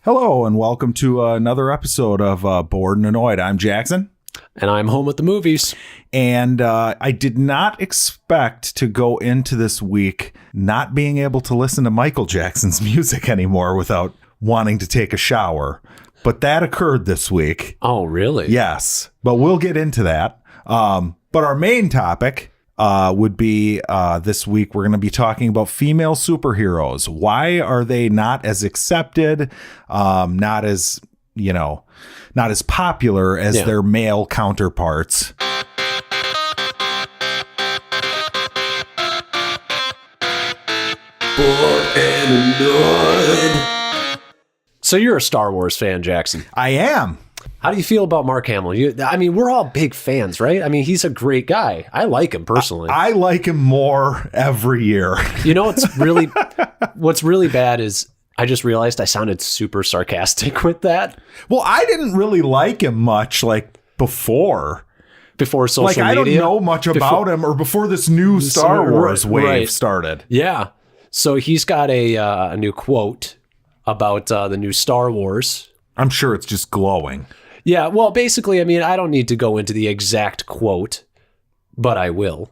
Hello and welcome to another episode of Bored and Annoyed. I'm Jackson. And I'm home at the movies. And I did not expect to go into this week not being able to listen to Michael Jackson's music anymore without wanting to take a shower. But that occurred this week. Oh, really? Yes. But we'll get into that. But our main topic would be this week we're going to be talking about female superheroes. Why are they not as accepted, not as popular as their male counterparts? Bored and annoyed. So you're a Star Wars fan, Jackson. I am. How do you feel about Mark Hamill? We're all big fans, right? I mean, he's a great guy. I like him personally. I like him more every year. You know what's really bad is I just realized I sounded super sarcastic with that. Well, I didn't really like him much before social media. I don't know much about him or before this new Star Wars wave started. Yeah. So he's got a new quote about the new Star Wars. I'm sure it's just glowing. Yeah, well, basically, I don't need to go into the exact quote, but I will.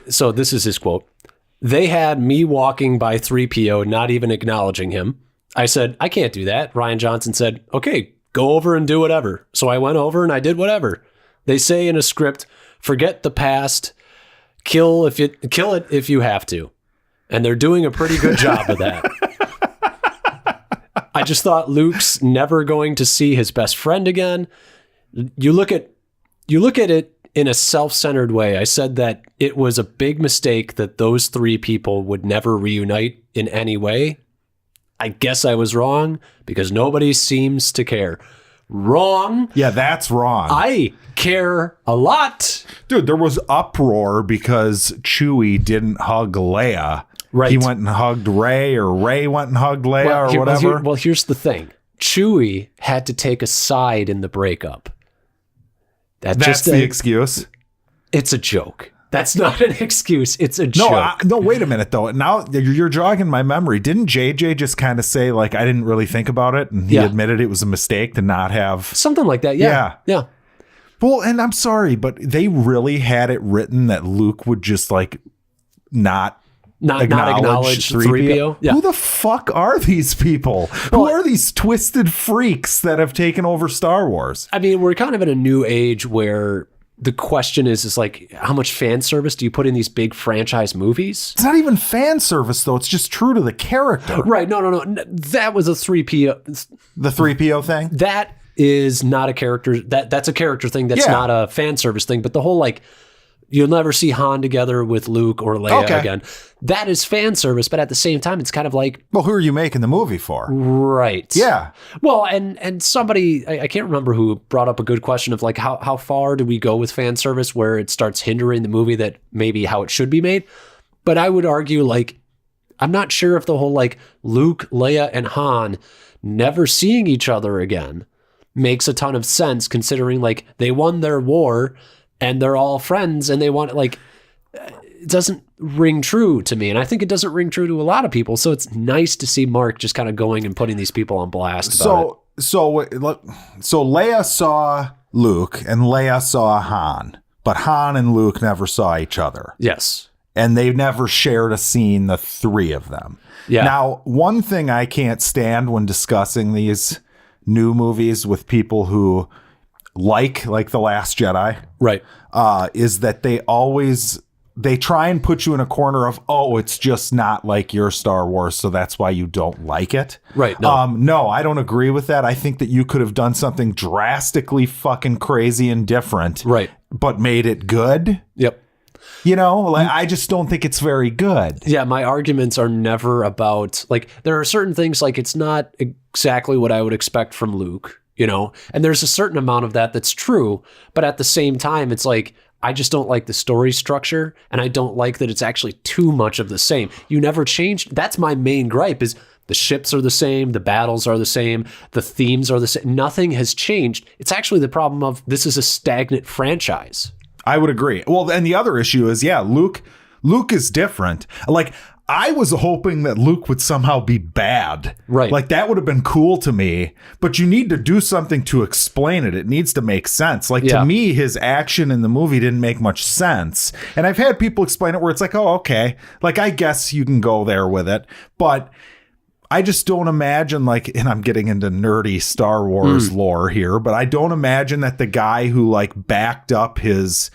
So this is his quote. "They had me walking by 3PO, not even acknowledging him. I said, I can't do that. Rian Johnson said, okay, go over and do whatever. So I went over and I did whatever. They say in a script, forget the past, kill it if you have to. And they're doing a pretty good job of that. I just thought Luke's never going to see his best friend again. You look at it in a self-centered way. I said that it was a big mistake that those three people would never reunite in any way. I guess I was wrong because nobody seems to care." Wrong. Yeah, that's wrong. I care a lot. Dude, there was uproar because Chewie didn't hug Leia. Right. He went and hugged Rey, or Rey went and hugged Leia, or whatever. Well, here's the thing. Chewie had to take a side in the breakup. That's the excuse. It's a joke. That's not an excuse. It's a joke. No, wait a minute, though. Now you're jogging my memory. Didn't JJ just kind of say, I didn't really think about it, and he admitted it was a mistake to not have... Something like that, yeah. Well, and I'm sorry, but they really had it written that Luke would just, not acknowledge 3PO. Yeah. Who the fuck are these people? Who are these twisted freaks that have taken over Star Wars? We're kind of in a new age where the question is how much fan service do you put in these big franchise movies? It's not even fan service, though. It's just true to the character. Right. No. That was a 3PO. The 3PO thing? That is not a character. That's a character thing. That's not a fan service thing. But the whole, you'll never see Han together with Luke or Leia again. That is fan service, but at the same time, it's kind of well, who are you making the movie for? Right. Yeah. Well, and somebody, I can't remember who brought up a good question of how far do we go with fan service where it starts hindering the movie that maybe how it should be made. But I would argue, I'm not sure if the whole Luke, Leia, and Han never seeing each other again makes a ton of sense considering they won their war and they're all friends and they want it doesn't ring true to me. And I think it doesn't ring true to a lot of people. So it's nice to see Mark just kind of going and putting these people on blast about it. So Leia saw Luke and Leia saw Han, but Han and Luke never saw each other. Yes. And they've never shared a scene, the three of them. Yeah. Now, one thing I can't stand when discussing these new movies with people who like The Last Jedi, right, is that they try and put you in a corner of, it's just not like your Star Wars, so that's why you don't like it. Right. No, I don't agree with that. I think that you could have done something drastically fucking crazy and different, right, but made it good. Yep. I just don't think it's very good. Yeah, my arguments are never about, there are certain things, it's not exactly what I would expect from Luke, and there's a certain amount of that's true, but at the same time, it's I just don't like the story structure, and I don't like that it's actually too much of the same. You never changed. That's my main gripe is the ships are the same, the battles are the same, the themes are the same. Nothing has changed. It's actually the problem of this is a stagnant franchise. I would agree. Well, and the other issue is, Luke is different. I was hoping that Luke would somehow be bad. Right. Like, that would have been cool to me, but you need to do something to explain it. It needs to make sense. Like, to me, his action in the movie didn't make much sense. And I've had people explain it where it's like, oh, okay. Like, I guess you can go there with it. But I just don't imagine, like, and I'm getting into nerdy Star Wars lore here, but I don't imagine that the guy who, like, backed up his,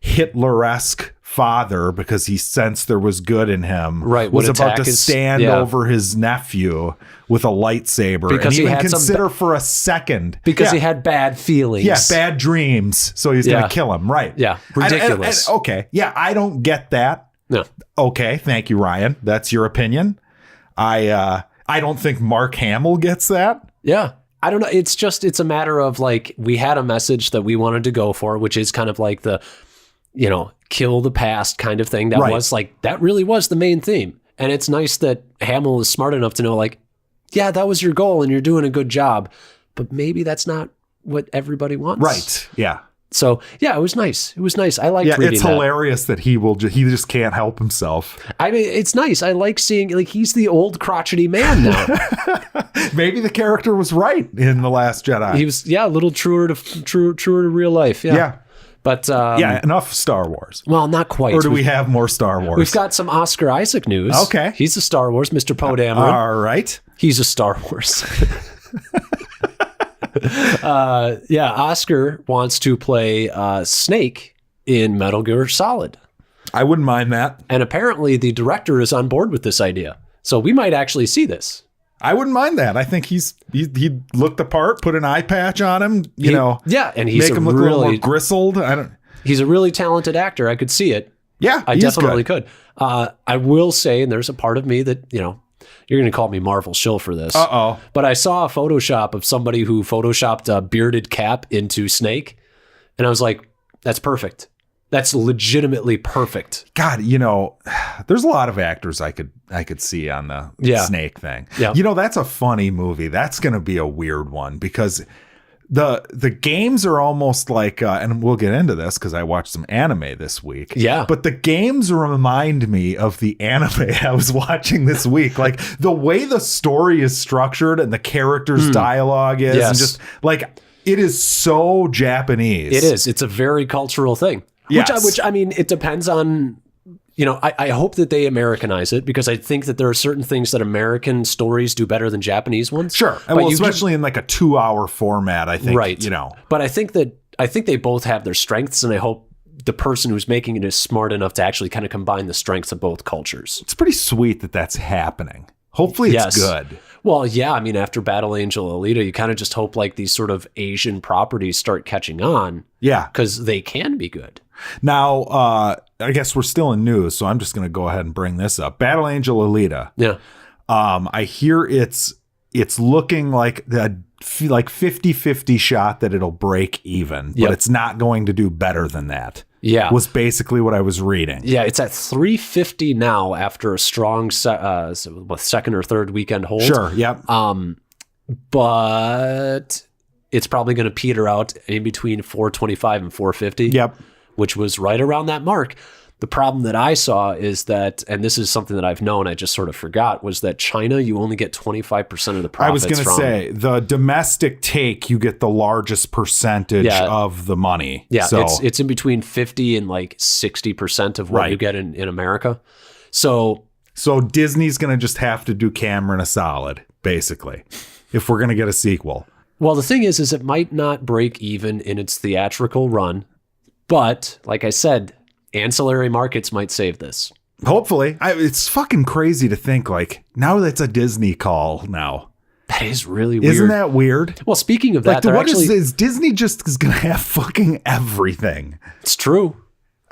Hitler-esque father because he sensed there was good in him, was about to stand over his nephew with a lightsaber because and even consider for a second because he had bad feelings, bad dreams, so he's gonna kill him, ridiculous. Okay, I don't get that. No, okay, thank you, Ryan, that's your opinion. I don't think Mark Hamill gets that. I don't know, it's a matter of, like, we had a message that we wanted to go for, which is kind of like the kill the past kind of thing. That was like, that really was the main theme. And it's nice that Hamill is smart enough to know, like, yeah, that was your goal and you're doing a good job, but maybe that's not what everybody wants. Right. Yeah. So it was nice. It was nice. I liked reading it's hilarious that he just can't help himself. I mean, it's nice. I like seeing, like, he's the old crotchety man now. Maybe the character was right in The Last Jedi. He was, a little truer to real life. Yeah. But enough Star Wars. Well, not quite. Or do we have more Star Wars? We've got some Oscar Isaac news. Okay. He's a Star Wars, Mr. Poe Dameron. All right. He's a Star Wars. Oscar wants to play Snake in Metal Gear Solid. I wouldn't mind that. And apparently the director is on board with this idea. So we might actually see this. I wouldn't mind that. I think he looked the part, put an eye patch on him, and he's make him look a little more gristled. He's a really talented actor. I could see it. Yeah, I definitely could. I will say, and there's a part of me that, you're going to call me Marvel shill for this. Uh-oh. But I saw a Photoshop of somebody who Photoshopped a bearded Cap into Snake, and I was like, that's perfect. That's legitimately perfect. God, there's a lot of actors I could see on the Snake thing. Yeah. That's a funny movie. That's going to be a weird one because the games are almost like, and we'll get into this because I watched some anime this week. Yeah. But the games remind me of the anime I was watching this week. Like the way the story is structured and the characters' dialogue is, and just like, it is so Japanese. It is. It's a very cultural thing. Yes. Which I mean, it depends on, I hope that they Americanize it because I think that there are certain things that American stories do better than Japanese ones. Sure. Well, especially in like a 2-hour format, I think. Right. But I think they both have their strengths, and I hope the person who's making it is smart enough to actually kind of combine the strengths of both cultures. It's pretty sweet that that's happening. Hopefully it's good. Well, yeah, I mean, after Battle Angel Alita, you kind of just hope like these sort of Asian properties start catching on. Yeah. Because they can be good. Now, I guess we're still in news, so I'm just going to go ahead and bring this up. Battle Angel Alita. Yeah. I hear it's looking like the 50-50 shot that it'll break even, but it's not going to do better than that. Yeah. Was basically what I was reading. Yeah, it's at 350 now after a strong second or third weekend hold. Sure, yep. But it's probably going to peter out in between 425 and 450. Yep. Which was right around that mark. The problem that I saw is that, and this is something that I've known, I just sort of forgot, was that China, you only get 25% of the profits. I was going to say, the domestic take, you get the largest percentage of the money. Yeah, so it's in between 50 and like 60% of what you get in America. So Disney's going to just have to do Cameron a solid, basically, if we're going to get a sequel. Well, the thing is it might not break even in its theatrical run. But, like I said, ancillary markets might save this. Hopefully. It's fucking crazy to think, like, now that's a Disney call now. That is really weird. Isn't that weird? Well, speaking of that, is Disney just is going to have fucking everything? It's true.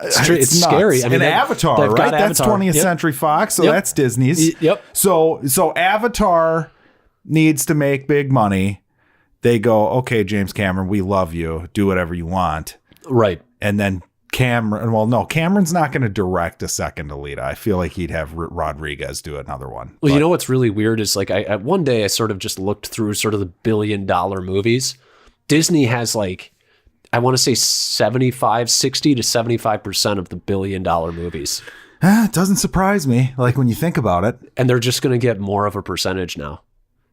It's true. It's scary. I mean, Avatar, right? That's 20th Century Fox, so that's Disney's. Yep. So Avatar needs to make big money. They go, okay, James Cameron, we love you. Do whatever you want. Right. And then Cameron's not going to direct a second Alita. I feel like he'd have Rodriguez do another one. Well, you know what's really weird is like one day I sort of just looked through sort of the $1 billion movies. Disney has like, I want to say 60 to 75% of the $1 billion movies. It doesn't surprise me, like when you think about it. And they're just going to get more of a percentage now.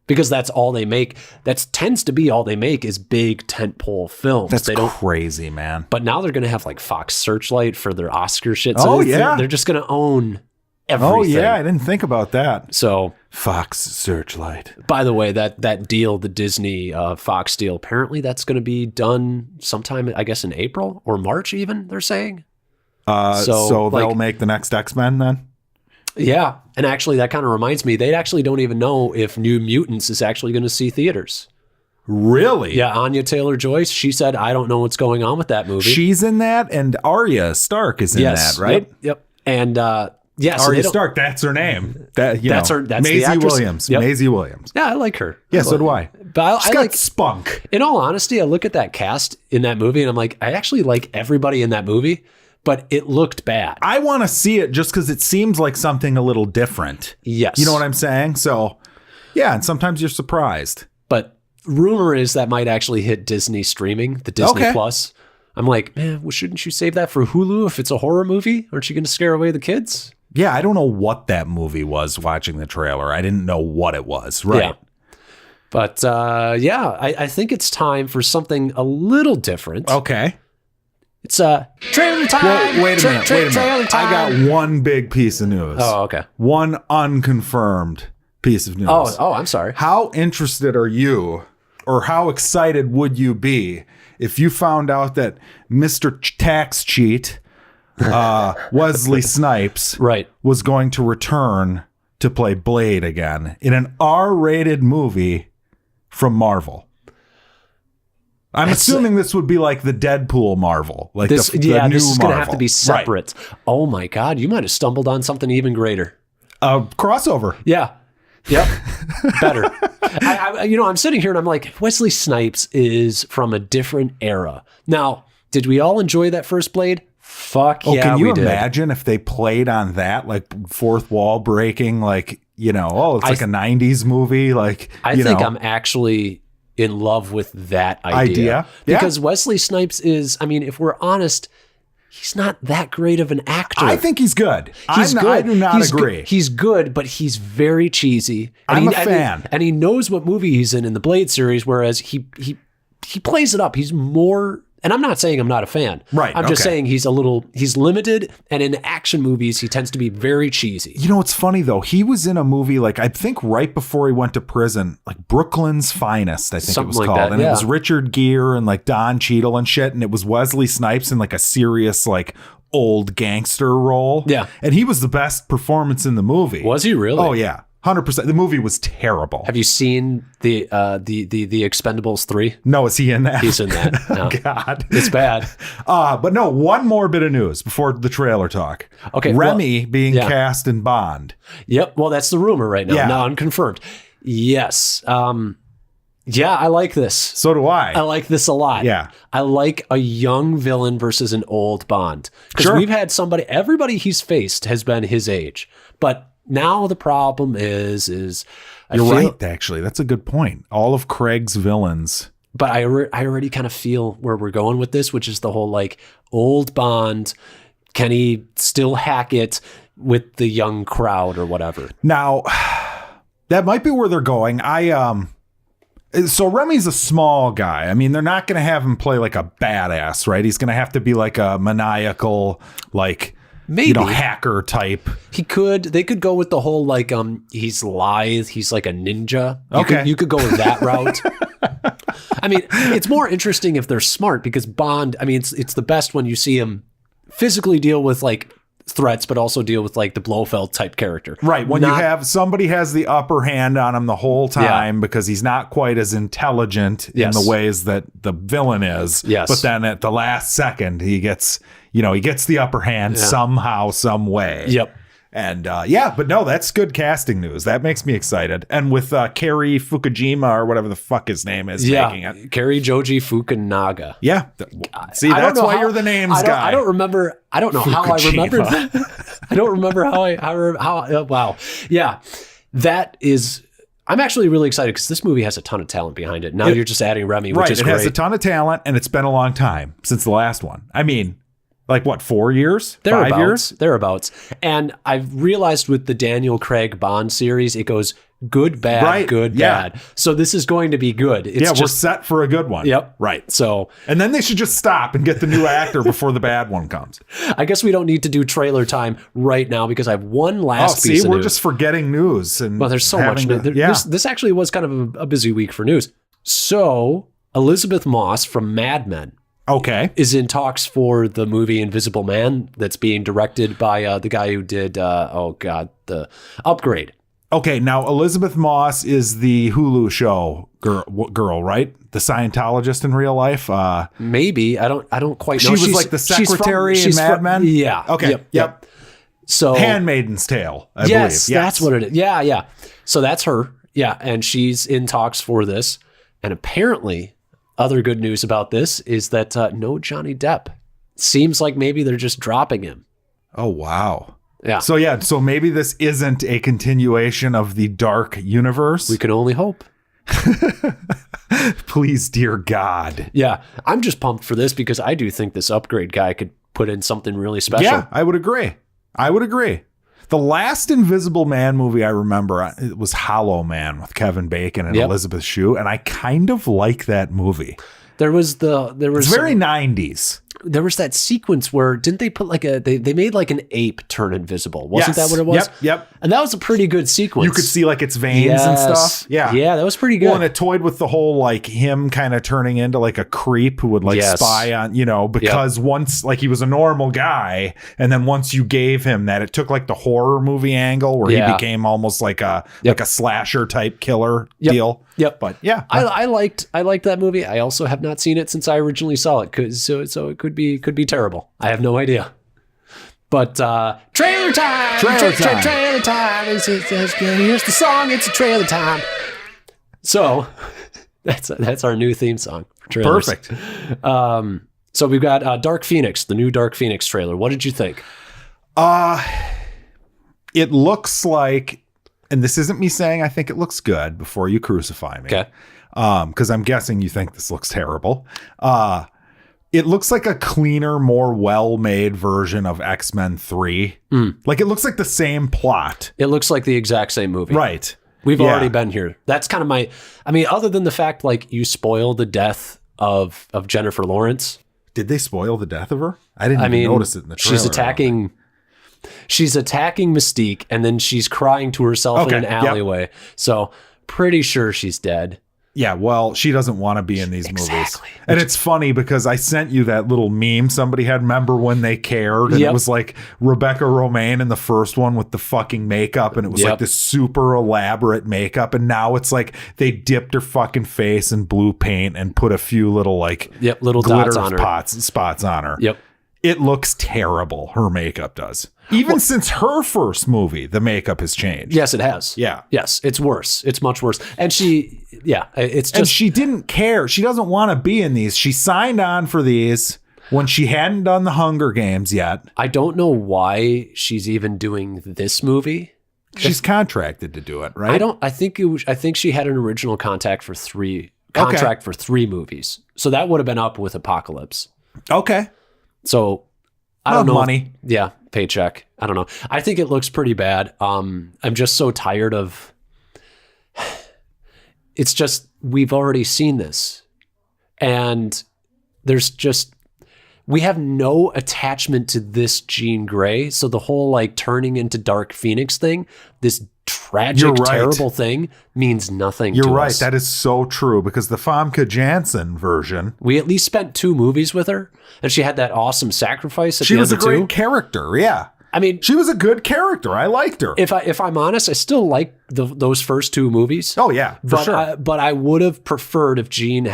Because that's all they make. That tends to be all they make is big tentpole films. That's crazy, man. But now they're going to have like Fox Searchlight for their Oscar shit. So they're just going to own everything. Oh, yeah. I didn't think about that. So Fox Searchlight. By the way, that deal, the Disney Fox deal, apparently that's going to be done sometime, I guess, in April or March even, they're saying. So they'll make the next X-Men then? Yeah. And actually, that kind of reminds me, they actually don't even know if New Mutants is actually going to see theaters. Really? Yeah. Anya Taylor-Joyce, she said, I don't know what's going on with that movie. She's in that, and Arya Stark is in that, right? Yep. And so Arya Stark, that's her name. That's Maisie the Williams. Yep. Maisie Williams. Yeah, I like her. Yeah, so do I. But She's got spunk. In all honesty, I look at that cast in that movie, and I'm like, I actually like everybody in that movie. But it looked bad. I want to see it just because it seems like something a little different. Yes. You know what I'm saying? So, yeah, and sometimes you're surprised. But rumor is that might actually hit Disney streaming, the Disney Plus. I'm like, man, well, shouldn't you save that for Hulu if it's a horror movie? Aren't you going to scare away the kids? Yeah, I don't know what that movie was watching the trailer. I didn't know what it was. Right. Yeah. But, I think it's time for something a little different. Okay. It's trailer time. Well, wait a minute. I got one big piece of news. Oh, okay. One unconfirmed piece of news. Oh, I'm sorry. How interested are you, or how excited would you be if you found out that Mr. Tax Cheat, Wesley Snipes, was going to return to play Blade again in an R-rated movie from Marvel? I'm assuming this would be like the Deadpool Marvel, like this. The new this is going to have Marvel. to be separate. Right. Oh my God, you might have stumbled on something even greater. Crossover. Yeah. Yep. Better. I'm sitting here and I'm like, Wesley Snipes is from a different era. Now, did we all enjoy that first Blade? Fuck yeah, can you we imagine if they played on that, like fourth wall breaking, like it's like a '90s movie, like I think I'm actually in love with that idea. Because Wesley Snipes is, I mean, if we're honest, he's not that great of an actor. I think he's good. I do not agree. He's good, but he's very cheesy. I'm a fan. And he knows what movie he's in the Blade series, whereas he plays it up. He's more... And I'm not saying I'm not a fan. Right. I'm just saying he's limited, and in action movies, he tends to be very cheesy. You know what's funny though? He was in a movie like I think right before he went to prison, like Brooklyn's Finest, I think Something it was like called. That, and it was Richard Gere and like Don Cheadle and shit, and it was Wesley Snipes in like a serious like old gangster role. Yeah. And he was the best performance in the movie. Was he really? Oh yeah. 100%. The movie was terrible. Have you seen the Expendables 3? No, is he in that? He's in that. No. God, it's bad. But no, one more bit of news before the trailer talk. Okay, Remy being cast in Bond. Yep. Well, that's the rumor right now. Yeah. Now unconfirmed. Yes. Yeah, I like this. So do I. I like this a lot. Yeah. I like a young villain versus an old Bond. Because we've had everybody he's faced has been his age, but. Now the problem is you're right. Actually, that's a good point. All of Craig's villains, but I already kind of feel where we're going with this, which is the whole like old Bond. Can he still hack it with the young crowd or whatever? Now, that might be where they're going. So Remy's a small guy. I mean, they're not going to have him play like a badass, right? He's going to have to be like a maniacal, like. Maybe hacker type. They could go with the whole like he's lithe, he's like a ninja. You could go with that route. I mean, it's more interesting if they're smart because Bond, I mean, it's the best when you see him physically deal with like threats, but also deal with like the Blofeld type character. Right. When you have somebody has the upper hand on him the whole time because he's not quite as intelligent in the ways that the villain is. Yes. But then at the last second, he gets the upper hand somehow, some way. Yep. And but no, that's good casting news. That makes me excited. And with Cary Fukushima or whatever the fuck his name is making it. Cary Joji Fukunaga. Yeah. See, that's why you're the names guy. I don't remember. I don't know Fukushima. How I remembered that. I don't remember how wow. Yeah. That is... I'm actually really excited because this movie has a ton of talent behind it. Now you're just adding Remy, which is great. It has a ton of talent, and it's been a long time since the last one. I mean... Like what, 4 years? Thereabouts, 5 years? Thereabouts. And I've realized with the Daniel Craig Bond series, it goes good, bad, good, bad. So this is going to be good. It's we're set for a good one. Yep. Right. So, and then they should just stop and get the new actor before the bad one comes. I guess we don't need to do trailer time right now because I have one last piece of news. We're just forgetting news. And well, there's so much. This actually was kind of a busy week for news. So Elizabeth Moss from Mad Men. Okay. Is in talks for the movie Invisible Man that's being directed by the guy who did, the Upgrade. Okay, now Elizabeth Moss is the Hulu show girl, right? The Scientologist in real life. Maybe I don't quite know. She was like the secretary in Mad Men. Yeah. Okay. Yep. So Handmaiden's Tale. I believe. Yes, that's what it is. Yeah. So that's her. Yeah, and she's in talks for this, and apparently. Other good news about this is that no Johnny Depp. Seems like maybe they're just dropping him. Oh, wow. Yeah. So maybe this isn't a continuation of the dark universe. We can only hope. Please, dear God. Yeah. I'm just pumped for this because I do think this Upgrade guy could put in something really special. Yeah, I would agree. The last Invisible Man movie I remember, it was Hollow Man with Kevin Bacon and Elizabeth Shue, and I kind of like that movie. It's very 90s. There was that sequence where didn't they put they made like an ape turn invisible? Wasn't that what it was? Yep. And that was a pretty good sequence. You could see like its veins and stuff. Yeah. Yeah, that was pretty good. Well, and it toyed with the whole like him kind of turning into like a creep who would like spy on, because once like he was a normal guy, and then once you gave him that, it took like the horror movie angle where he became almost like a slasher type killer deal. Yep. But yeah, I liked that movie. I also have not seen it since I originally saw it. So it could be terrible. I have no idea. But trailer time. Trailer time. Here's the song. It's a trailer time. So that's our new theme song for trailers. Perfect. So we've got Dark Phoenix, the new Dark Phoenix trailer. What did you think? It looks like. And this isn't me saying I think it looks good before you crucify me. Okay. Because I'm guessing you think this looks terrible. It looks like a cleaner, more well-made version of X-Men 3. Like it looks like the same plot. It looks like the exact same movie. Right. We've already been here. That's kind of other than the fact like you spoil the death of Jennifer Lawrence. Did they spoil the death of her? I didn't even notice it in the trailer. She's attacking Mystique, and then she's crying to herself in an alleyway. Yep. So pretty sure she's dead. Yeah, well, she doesn't want to be in these movies. And it's funny because I sent you that little meme somebody had, remember when they cared? And it was like Rebecca Romijn in the first one with the fucking makeup, and it was like this super elaborate makeup, and now it's like they dipped her fucking face in blue paint and put a few little like little glitter dots on her. spots on her. Yep. It looks terrible. Her makeup does. Even since her first movie, the makeup has changed. Yes, it has. Yeah. Yes, it's worse. It's much worse. And it's just. And she didn't care. She doesn't want to be in these. She signed on for these when she hadn't done the Hunger Games yet. I don't know why she's even doing this movie. She's contracted to do it, right? I think she had an original contract for 3 movies. So that would have been up with Apocalypse. Okay. So I don't know. Money. Yeah, paycheck. I don't know. I think it looks pretty bad. I'm just so tired of. It's just we've already seen this, and we have no attachment to this Jean Grey. So the whole like turning into Dark Phoenix thing, this tragic, terrible thing means nothing to us. You're right. That is so true because the Famke Janssen version. We at least spent 2 movies with her, and she had that awesome sacrifice at the end of 2. She was a great character, yeah. I mean, she was a good character. I liked her. If I'm honest, I still like those first 2 movies. Oh yeah, for sure. But I would have preferred if Jean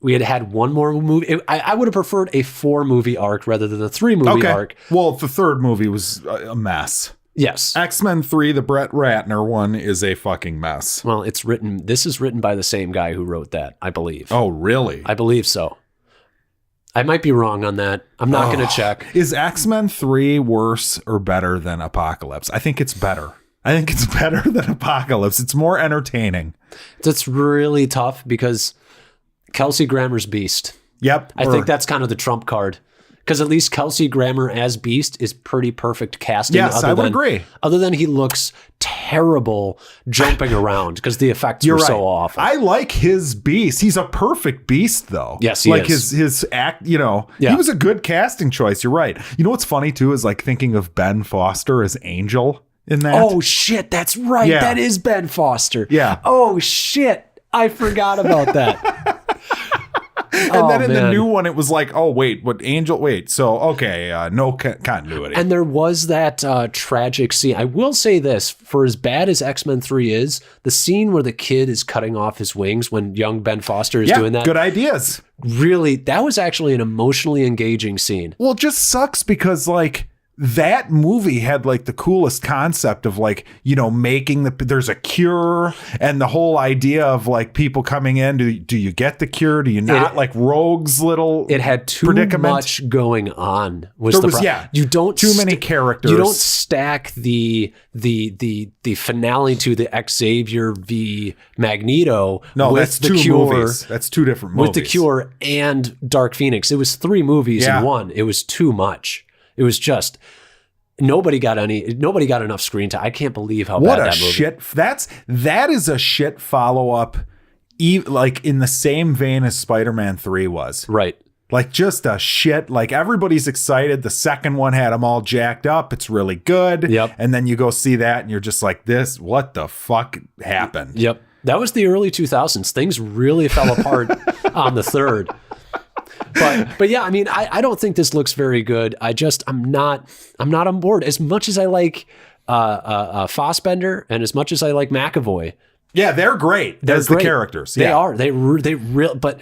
we had one more movie. I would have preferred a 4-movie arc rather than a 3-movie arc. Well, the 3rd movie was a mess. Yes. X-Men 3, the Brett Ratner one, is a fucking mess. Well, this is written by the same guy who wrote that, I believe. Oh, really? I believe so. I might be wrong on that. I'm not going to check. Is X-Men 3 worse or better than Apocalypse? I think it's better. I think it's better than Apocalypse. It's more entertaining. It's really tough because Kelsey Grammer's Beast. Yep. I think that's kind of the trump card. Because at least Kelsey Grammer as Beast is pretty perfect casting. Yes, I would agree. Other than he looks terrible jumping around because the effects were so awful. I like his Beast. He's a perfect Beast, though. Yes, he is. His act, he was a good casting choice. You're right. You know what's funny, too, is like thinking of Ben Foster as Angel in that. Oh, shit. That's right. Yeah. That is Ben Foster. Yeah. Oh, shit. I forgot about that. And then in the new one, it was like, oh, wait, what Angel? Wait, so, okay, no continuity. And there was that tragic scene. I will say this, for as bad as X-Men 3 is, the scene where the kid is cutting off his wings when young Ben Foster is doing that. Good ideas. Really, that was actually an emotionally engaging scene. Well, it just sucks because, like, that movie had like the coolest concept of like, making there's a cure, and the whole idea of like people coming in. Do you get the cure? Do you not? Like Rogue's little It had too much going on. You don't too many characters. You don't stack the finale to the Xavier v Magneto. No, with that's the two Cure, movies. That's two different movies. With the Cure and Dark Phoenix. It was 3 movies in one. It was too much. It was just nobody got enough screen time. I can't believe how bad that movie. Shit. That is a shit follow up, like in the same vein as Spider-Man 3 was. Right. Like just a shit. Like everybody's excited. The second one had them all jacked up. It's really good. Yep. And then you go see that, and you're just like, what the fuck happened? Yep. That was the early 2000s. Things really fell apart on the third. But yeah, I mean, I don't think this looks very good. I'm not on board. As much as I like Fassbender and as much as I like McAvoy. Yeah, they're great. They're great. The characters. They are. They real. But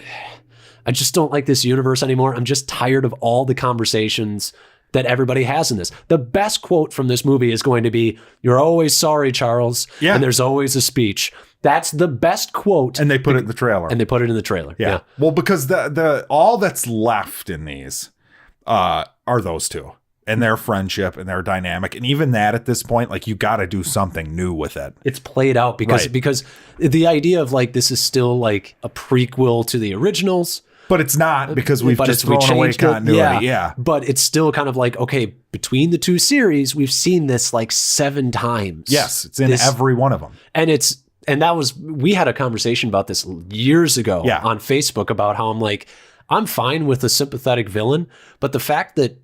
I just don't like this universe anymore. I'm just tired of all the conversations that everybody has in this. The best quote from this movie is going to be, "You're always sorry, Charles." Yeah. And there's always a speech. That's the best quote. And they put it in the trailer. Yeah. Well, because the all that's left in these are those two and their friendship and their dynamic. And even that at this point, like you got to do something new with it. It's played out because the idea of like, this is still like a prequel to the originals. But it's not, because we've just thrown away continuity. Yeah. But it's still kind of like, okay, between the two series, we've seen this like 7 times. Yes. It's in every one of them. And we had a conversation about this years ago on Facebook about how I'm fine with a sympathetic villain, but the fact that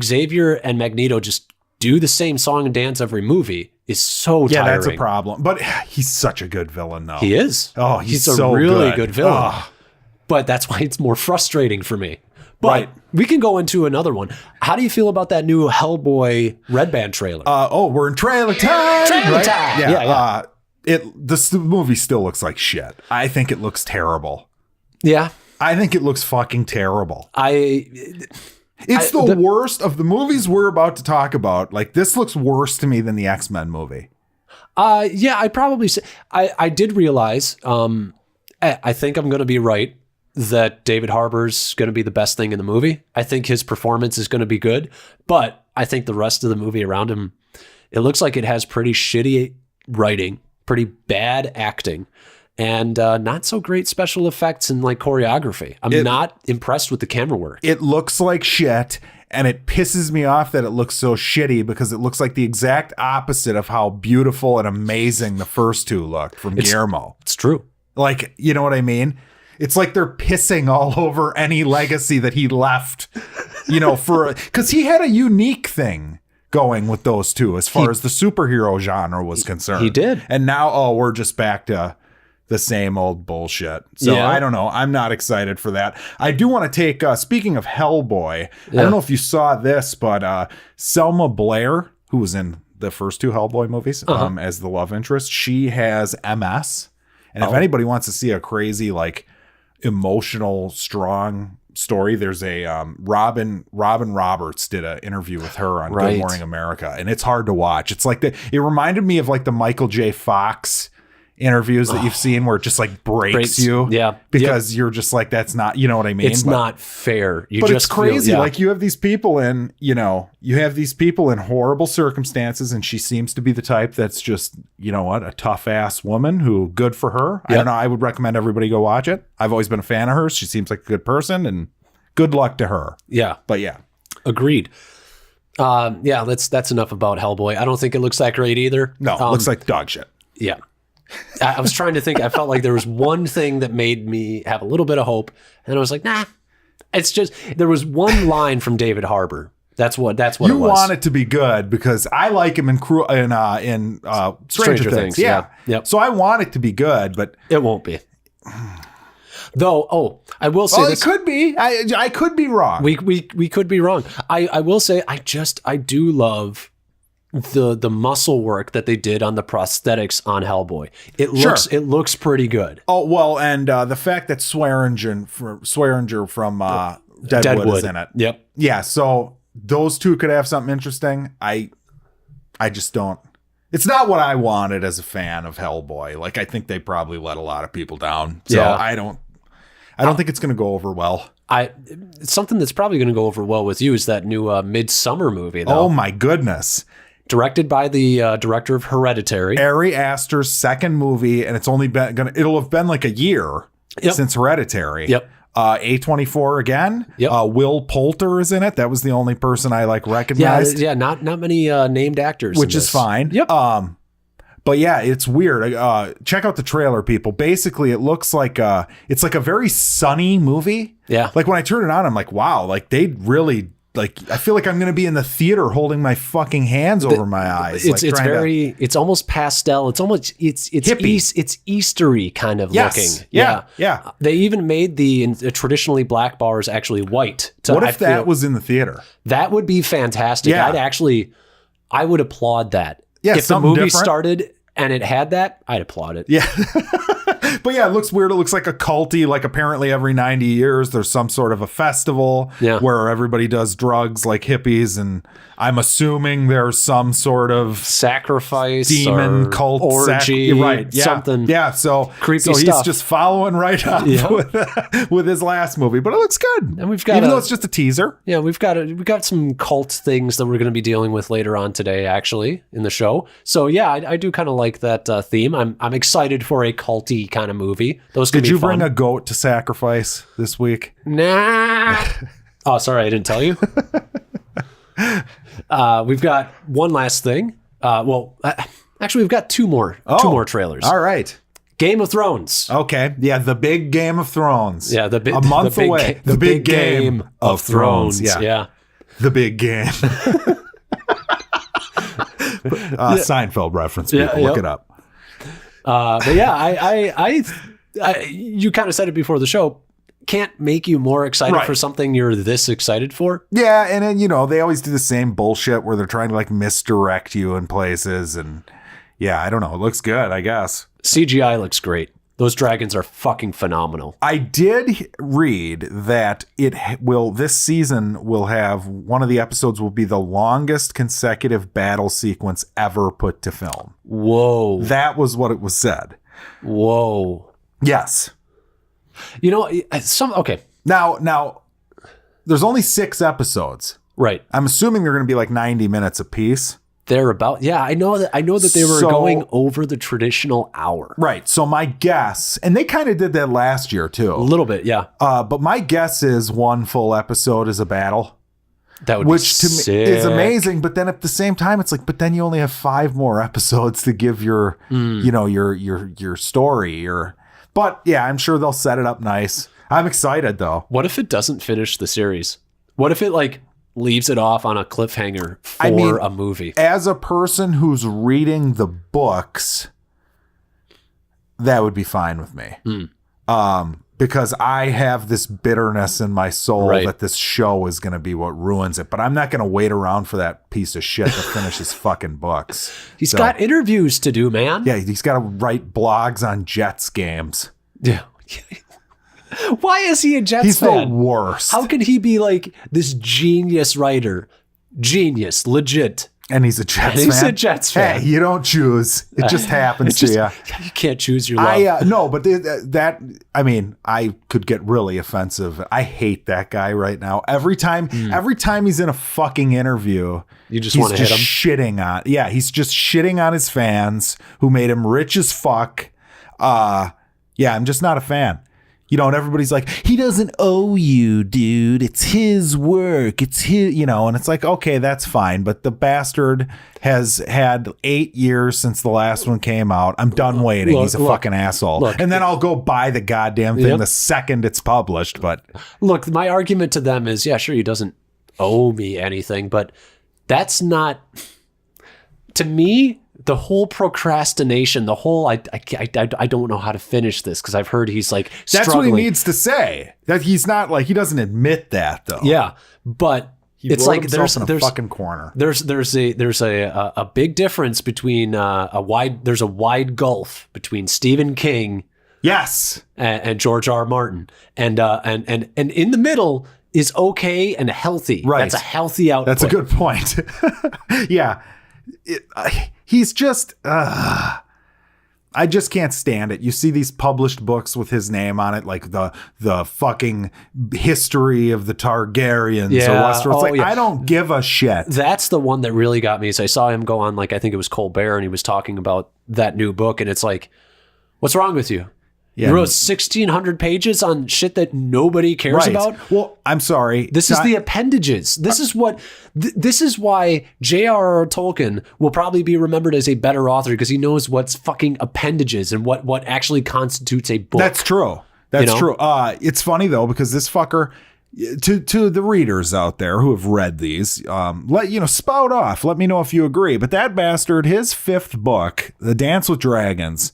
Xavier and Magneto just do the same song and dance every movie is so tiring. Yeah, that's a problem. But he's such a good villain, though. He is. Oh, he's a so really good villain. Oh. But that's why it's more frustrating for me. But we can go into another one. How do you feel about that new Hellboy Red Band trailer? We're in trailer time. Trailer time. Yeah. The movie still looks like shit. I think it looks terrible. Yeah. I think it looks fucking terrible. It's the worst of the movies we're about to talk about. Like, this looks worse to me than the X-Men movie. Yeah, I'd probably say I did realize, I think I'm going to be right, that David Harbour's going to be the best thing in the movie. I think his performance is going to be good, but I think the rest of the movie around him, it looks like it has pretty shitty writing, pretty bad acting, and not so great special effects and like choreography. I'm not impressed with the camera work. It looks like shit, and it pisses me off that it looks so shitty because it looks like the exact opposite of how beautiful and amazing the first two looked from Guillermo. It's true. Like, you know what I mean? It's like they're pissing all over any legacy that he left, because he had a unique thing going with those two as far as the superhero genre was concerned. He did. And now, we're just back to the same old bullshit. So I don't know. I'm not excited for that. I do want to take, speaking of Hellboy, I don't know if you saw this, but Selma Blair, who was in the first 2 Hellboy movies as the love interest, she has MS. And if anybody wants to see a crazy, like, emotional, strong story, there's a Robin Roberts did an interview with her on Good Morning America, and it's hard to watch. It's like it reminded me of like the Michael J. Fox interviews that you've seen where it just like breaks you. Yeah. Because you're just like, that's not, you know what I mean? It's not fair. But it's crazy. Like you have these people in horrible circumstances, and she seems to be the type that's just, a tough ass woman who, good for her. Yep. I don't know. I would recommend everybody go watch it. I've always been a fan of hers. She seems like a good person, and good luck to her. Yeah. But yeah. Agreed. Yeah, that's enough about Hellboy. I don't think it looks that great either. No, it looks like dog shit. Yeah. I was trying to think. I felt like there was one thing that made me have a little bit of hope, and I was like, nah. It's just there was one line from David Harbour. That's what it was. You want it to be good because I like him in Stranger Things. Yeah. Yep. So I want it to be good, but it won't be. Though, I will say it could be. I could be wrong. We could be wrong. I will say I do love the muscle work that they did on the prosthetics on Hellboy. It looks pretty good. Oh well, and the fact that Swearinger from Deadwood is in it. Yep. Yeah. So those two could have something interesting. I just don't. It's not what I wanted as a fan of Hellboy. Like I think they probably let a lot of people down. So yeah. I don't think it's going to go over well. Something that's probably going to go over well with you is that new Midsommar movie, though. Oh my goodness. Directed by the director of Hereditary. Ari Aster's second movie, and it's only it'll have been like a year since Hereditary. Yep. A24 again. Yep. Will Poulter is in it. That was the only person I recognized. Yeah, not many named actors. Which is fine. Yep. But yeah, it's weird. Check out the trailer, people. Basically, it looks like it's like a very sunny movie. Yeah. Like when I turn it on, I'm like, wow, like they really I feel like I'm going to be in the theater holding my fucking hands over my eyes. It's almost pastel. It's hippie. It's Eastery kind of looking. Yeah. They even made the traditionally black bars actually white. What if that was in the theater? That would be fantastic. Yeah. I would applaud that. Yeah, if the movie started and it had that, I'd applaud it. Yeah. But yeah, it looks weird. It looks like a culty. Like apparently every 90 years there's some sort of a festival where everybody does drugs like hippies, and I'm assuming there's some sort of sacrifice, demon cult orgy, right? Yeah. Something. Yeah. So creepy stuff. He's just following right up with his last movie, but it looks good. And we've got even though it's just a teaser. Yeah, we've got some cult things that we're going to be dealing with later on today, actually, in the show. So yeah, I do kind of like that theme. I'm excited for a culty kind of movie. Did you bring a goat to sacrifice this week? Nah. Oh, sorry, I didn't tell you. We've got one last thing. Actually, we've got two more trailers. All right. Game of Thrones. Okay. Yeah, the big Game of Thrones. Yeah, a month away. The big Game of Thrones. Yeah. The big game. Seinfeld reference, people. Look it up. But yeah, I you kind of said it before the show. Can't make you more excited for something you're this excited for. Yeah, and then they always do the same bullshit where they're trying to like misdirect you in places, and yeah, I don't know. It looks good, I guess. CGI looks great. Those dragons are fucking phenomenal. I did read that this season will have one of the episodes will be the longest consecutive battle sequence ever put to film. Whoa. That was what it was said. Whoa. Yes. Okay. Now there's only 6 episodes. Right. I'm assuming they're going to be like 90 minutes apiece. They're about, I know that they were going over the traditional hour. Right. So my guess, and they kind of did that last year too. A little bit, yeah. But my guess is one full episode is a battle. That would be sick. To me is amazing. But then at the same time, it's like, but then you only have 5 more episodes to give your, your story. But yeah, I'm sure they'll set it up nice. I'm excited though. What if it doesn't finish the series? What if it leaves it off on a cliffhanger for a movie? As a person who's reading the books, that would be fine with me. Because I have this bitterness in my soul that this show is going to be what ruins it. But I'm not going to wait around for that piece of shit to finish his fucking books. He's got interviews to do, man. Yeah, he's got to write blogs on Jets games. Yeah. Why is he a Jets fan? He's the worst. How could he be like this genius writer? Genius, legit. And he's a Jets fan. He's a Jets fan. Hey, you don't choose. It just happens to you. You can't choose your love. No, but I could get really offensive. I hate that guy right now. Every time he's in a fucking interview, you just want to hit him. He's just shitting on his fans who made him rich as fuck. I'm just not a fan. You know, and everybody's like, he doesn't owe you, dude. It's his work. It's his, you know, and it's like, okay, that's fine. But the bastard has had 8 years since the last one came out. I'm done waiting. He's a fucking asshole. And then I'll go buy the goddamn thing the second it's published. But look, my argument to them is, yeah, sure, he doesn't owe me anything, but that's not, to me, the whole procrastination, the whole I don't know how to finish this because I've heard he's like struggling. That's what he needs to say. That he's not like, he doesn't admit that though. Yeah, but it's like there's a fucking corner. There's a big difference between there's a wide gulf between Stephen King, yes, and George R. R. Martin, and in the middle is okay and healthy. Right, that's a healthy output. That's a good point. Yeah. He's just I just can't stand it. You see these published books with his name on it, like the fucking history of the Targaryens or Westeros. It's like, I don't give a shit. That's the one that really got me. So I saw him go on, like, I think it was Colbert, and he was talking about that new book, and it's like, what's wrong with you? Yeah. You wrote 1,600 pages on shit that nobody cares about. Well, I'm sorry. This is the appendages. This is what. This is why J.R.R. Tolkien will probably be remembered as a better author, because he knows what's fucking appendages and what actually constitutes a book. That's true. That's true. It's funny though, because this fucker, to the readers out there who have read these, spout off. Let me know if you agree. But that bastard, his 5th book, The Dance with Dragons,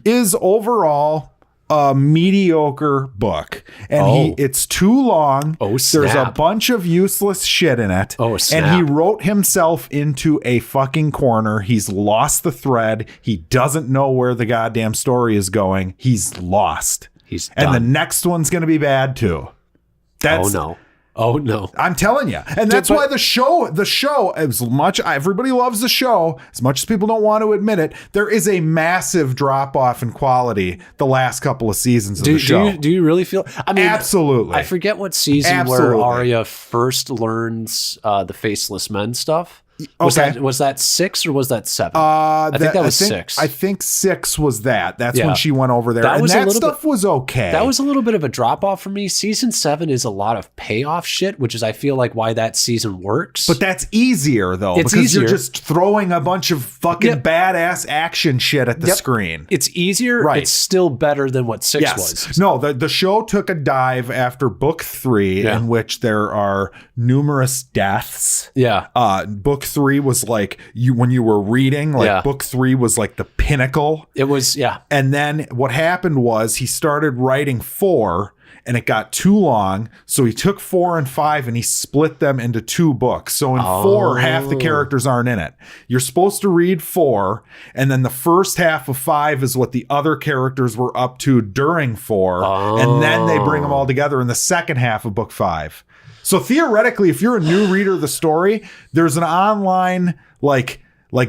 is overall a mediocre book, and it's too long. There's a bunch of useless shit in it. And he wrote himself into a fucking corner. He's lost the thread. He doesn't know where the goddamn story is going. He's lost. He's done. And the next one's going to be bad too. Oh no. I'm telling you. And that's why the show, as much everybody loves the show, as much as people don't want to admit it, there is a massive drop off in quality the last couple of seasons of the show. Do you really feel? I mean, absolutely. I forget what season where Arya first learns the Faceless Men stuff. Was that 6 or was that 7? I think that was 6. I think 6 was that. That's when she went over there. That stuff was okay. That was a little bit of a drop off for me. Season 7 is a lot of payoff shit, which is, I feel like, why that season works. But that's easier though, because you're just throwing a bunch of fucking badass action shit at the screen. It's easier. Right. It's still better than what 6 was. No, the show took a dive after book 3, in which there are numerous deaths. Yeah. Book 3 was like when you were reading, like book 3 was like the pinnacle. It was, And then what happened was he started writing 4 and it got too long. So he took 4 and 5 and he split them into 2 books. So in 4, half the characters aren't in it. You're supposed to read 4, and then the first half of 5 is what the other characters were up to during 4. And then they bring them all together in the second half of book 5. So theoretically, if you're a new reader of the story, there's an online like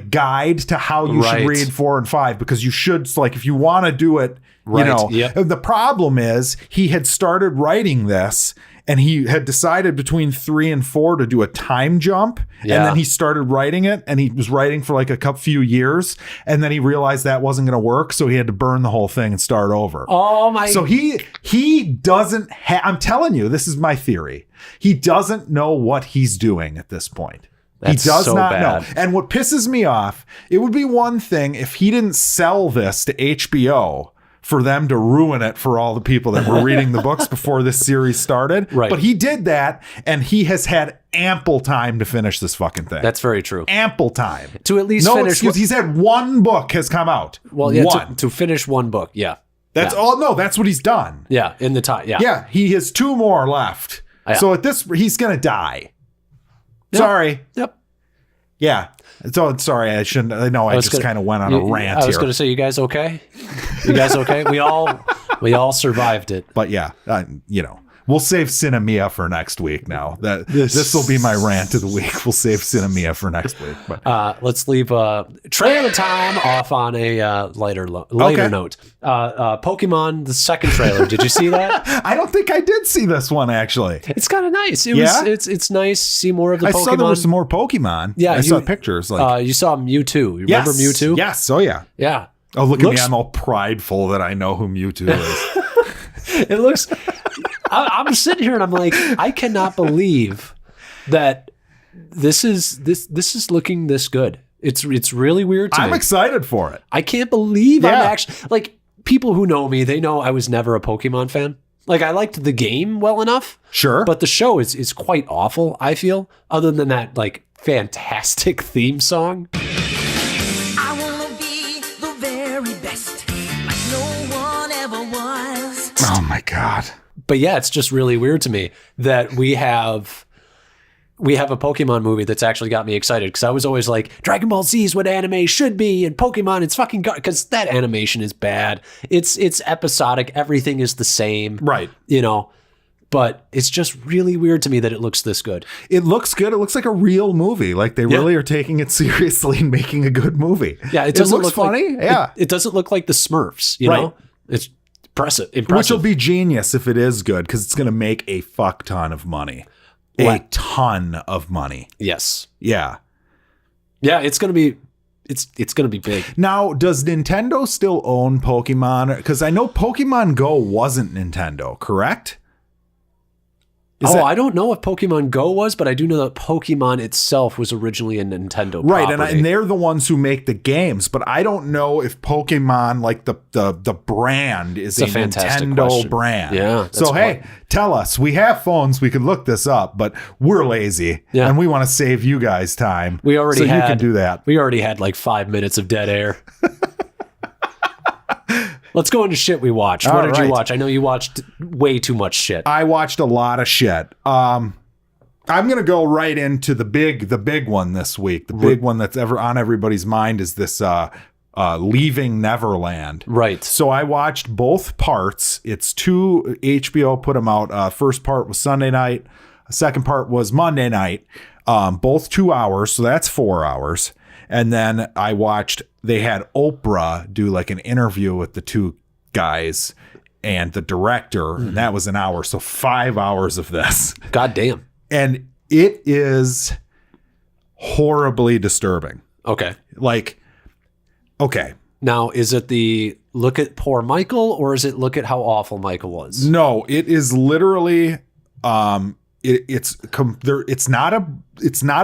guide to how you should read 4 and 5, because you should, like, if you want to do it, you know. The problem is he had started writing this and he had decided between 3 and 4 to do a time jump. And then he started writing it, and he was writing for like a few years, and then he realized that wasn't going to work. So he had to burn the whole thing and start over. Oh my. So he doesn't I'm telling you, this is my theory. He doesn't know what he's doing at this point. That's he does so not bad. know. And what pisses me off, it would be one thing if he didn't sell this to HBO for them to ruin it for all the people that were reading the books before this series started. Right. But he did that, and he has had ample time to finish this fucking thing. That's very true. Ample time. To at least finish. Excuse. He's had 1 book has come out. Well, yeah, to finish 1 book. Yeah. That's all. No, that's what he's done. Yeah. In the time. Yeah. Yeah. He has 2 more left. So at this, he's going to die. Yep. Sorry. Yep. Yeah. So sorry, I shouldn't. I know I just kind of went on a rant here. I was going to say, you guys okay? You guys okay? We all survived it. But yeah, we'll save Cinemia for next week. Now that this will be my rant of the week. We'll save Cinemia for next week. But let's leave trailer time off on a lighter note. Pokemon, the second trailer. Did you see that? I don't think I did see this one actually. It's kind of nice. It's nice to see more of the Pokemon. I saw there were some more Pokemon. Yeah, I saw pictures. Like you saw Mewtwo. You remember Mewtwo? Yes. Oh yeah. Yeah. Oh, look at me. I'm all prideful that I know who Mewtwo is. It looks. I'm sitting here and I'm like, I cannot believe that this is looking this good. It's really weird to me. I'm excited for it. I can't believe I'm actually like, people who know me, they know I was never a Pokemon fan. Like, I liked the game well enough. Sure. But the show is quite awful, I feel, other than that, like, fantastic theme song. I want to be the very best, like no one ever was. Oh, my God. But yeah, it's just really weird to me that we have a Pokemon movie that's actually got me excited, because I was always like, Dragon Ball Z is what anime should be, and Pokemon, it's fucking because that animation is bad. It's episodic. Everything is the same. Right. You know, but it's just really weird to me that it looks this good. It looks good. It looks like a real movie. Like they really are taking it seriously and making a good movie. Yeah. It doesn't look funny. Like, it doesn't look like the Smurfs, you know? It's impressive. Which will be genius if it is good, because it's going to make a fuck ton of money. A ton of money. Yes. Yeah. Yeah, it's going to be big. Now, does Nintendo still own Pokemon? Because I know Pokemon Go wasn't Nintendo, correct? I don't know if Pokemon Go was, but I do know that Pokemon itself was originally a Nintendo property. Right, and they're the ones who make the games, but I don't know if Pokemon, like the brand, is a Nintendo brand. Yeah. So, hey, tell us. We have phones. We could look this up, but we're lazy, and we want to save you guys time. You can do that. We already had like 5 minutes of dead air. Let's go into shit we watched. What did you watch? I know you watched way too much shit. I watched a lot of shit. I'm going to go right into the big one this week. The big one that's ever on everybody's mind is this Leaving Neverland. Right. So I watched both parts. It's two. HBO put them out. First part was Sunday night. Second part was Monday night. Both 2 hours. So that's 4 hours. And then I watched, they had Oprah do like an interview with the two guys and the director, and that was an hour. So 5 hours of this. God damn. And it is horribly disturbing. Okay. Like, okay. Now, is it the look at poor Michael, or is it look at how awful Michael was? No, it is literally, it's not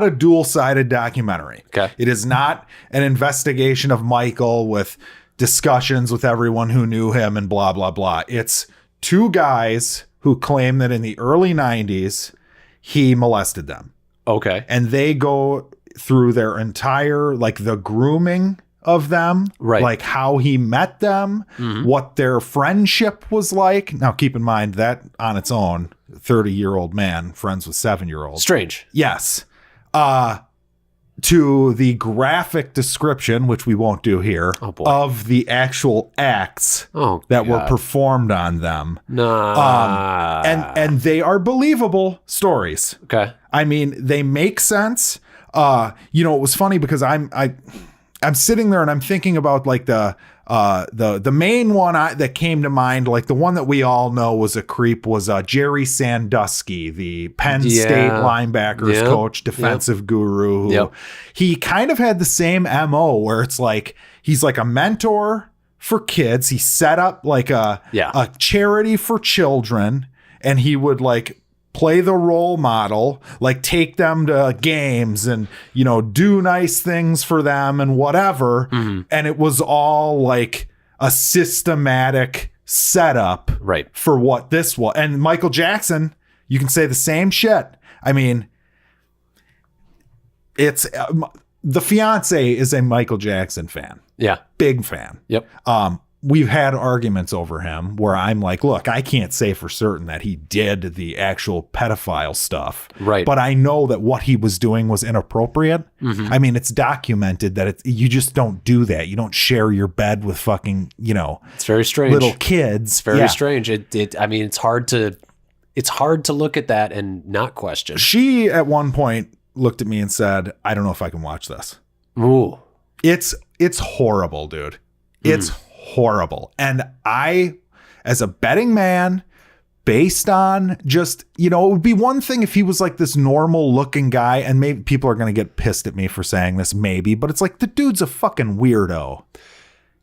a dual-sided documentary. Okay. It is not an investigation of Michael with discussions with everyone who knew him and blah, blah, blah. It's two guys who claim that in the early 90s, he molested them. Okay. And they go through their entire, like, the grooming of them, right? Like how he met them, what their friendship was like. Now, keep in mind that on its own, 30-year-old man friends with 7-year-olds. Strange. Yes. To the graphic description, which we won't do here, of the actual acts that were performed on them. Nah. And they are believable stories. Okay. I mean, they make sense. It was funny because I'm sitting there and I'm thinking about like the main one that came to mind, like the one that we all know was a creep, was Jerry Sandusky, the Penn State linebackers coach, defensive guru. Who he kind of had the same MO where it's like he's like a mentor for kids. He set up like a charity for children, and he would like play the role model, like take them to games and, do nice things for them and whatever. And it was all like a systematic setup for what this was. And Michael Jackson, you can say the same shit. I mean, it's the fiance is a Michael Jackson fan. Yeah. Big fan. Yep. We've had arguments over him where I'm like, look, I can't say for certain that he did the actual pedophile stuff. Right. But I know that what he was doing was inappropriate. I mean, it's documented that you just don't do that. You don't share your bed with fucking, it's very strange. Little kids. It's very strange. I mean, it's hard to look at that and not question. She at one point looked at me and said, I don't know if I can watch this. Ooh. It's horrible, dude. It's horrible. And I, as a betting man, based on just, it would be one thing if he was like this normal looking guy, and maybe people are going to get pissed at me for saying this, maybe, but it's like the dude's a fucking weirdo.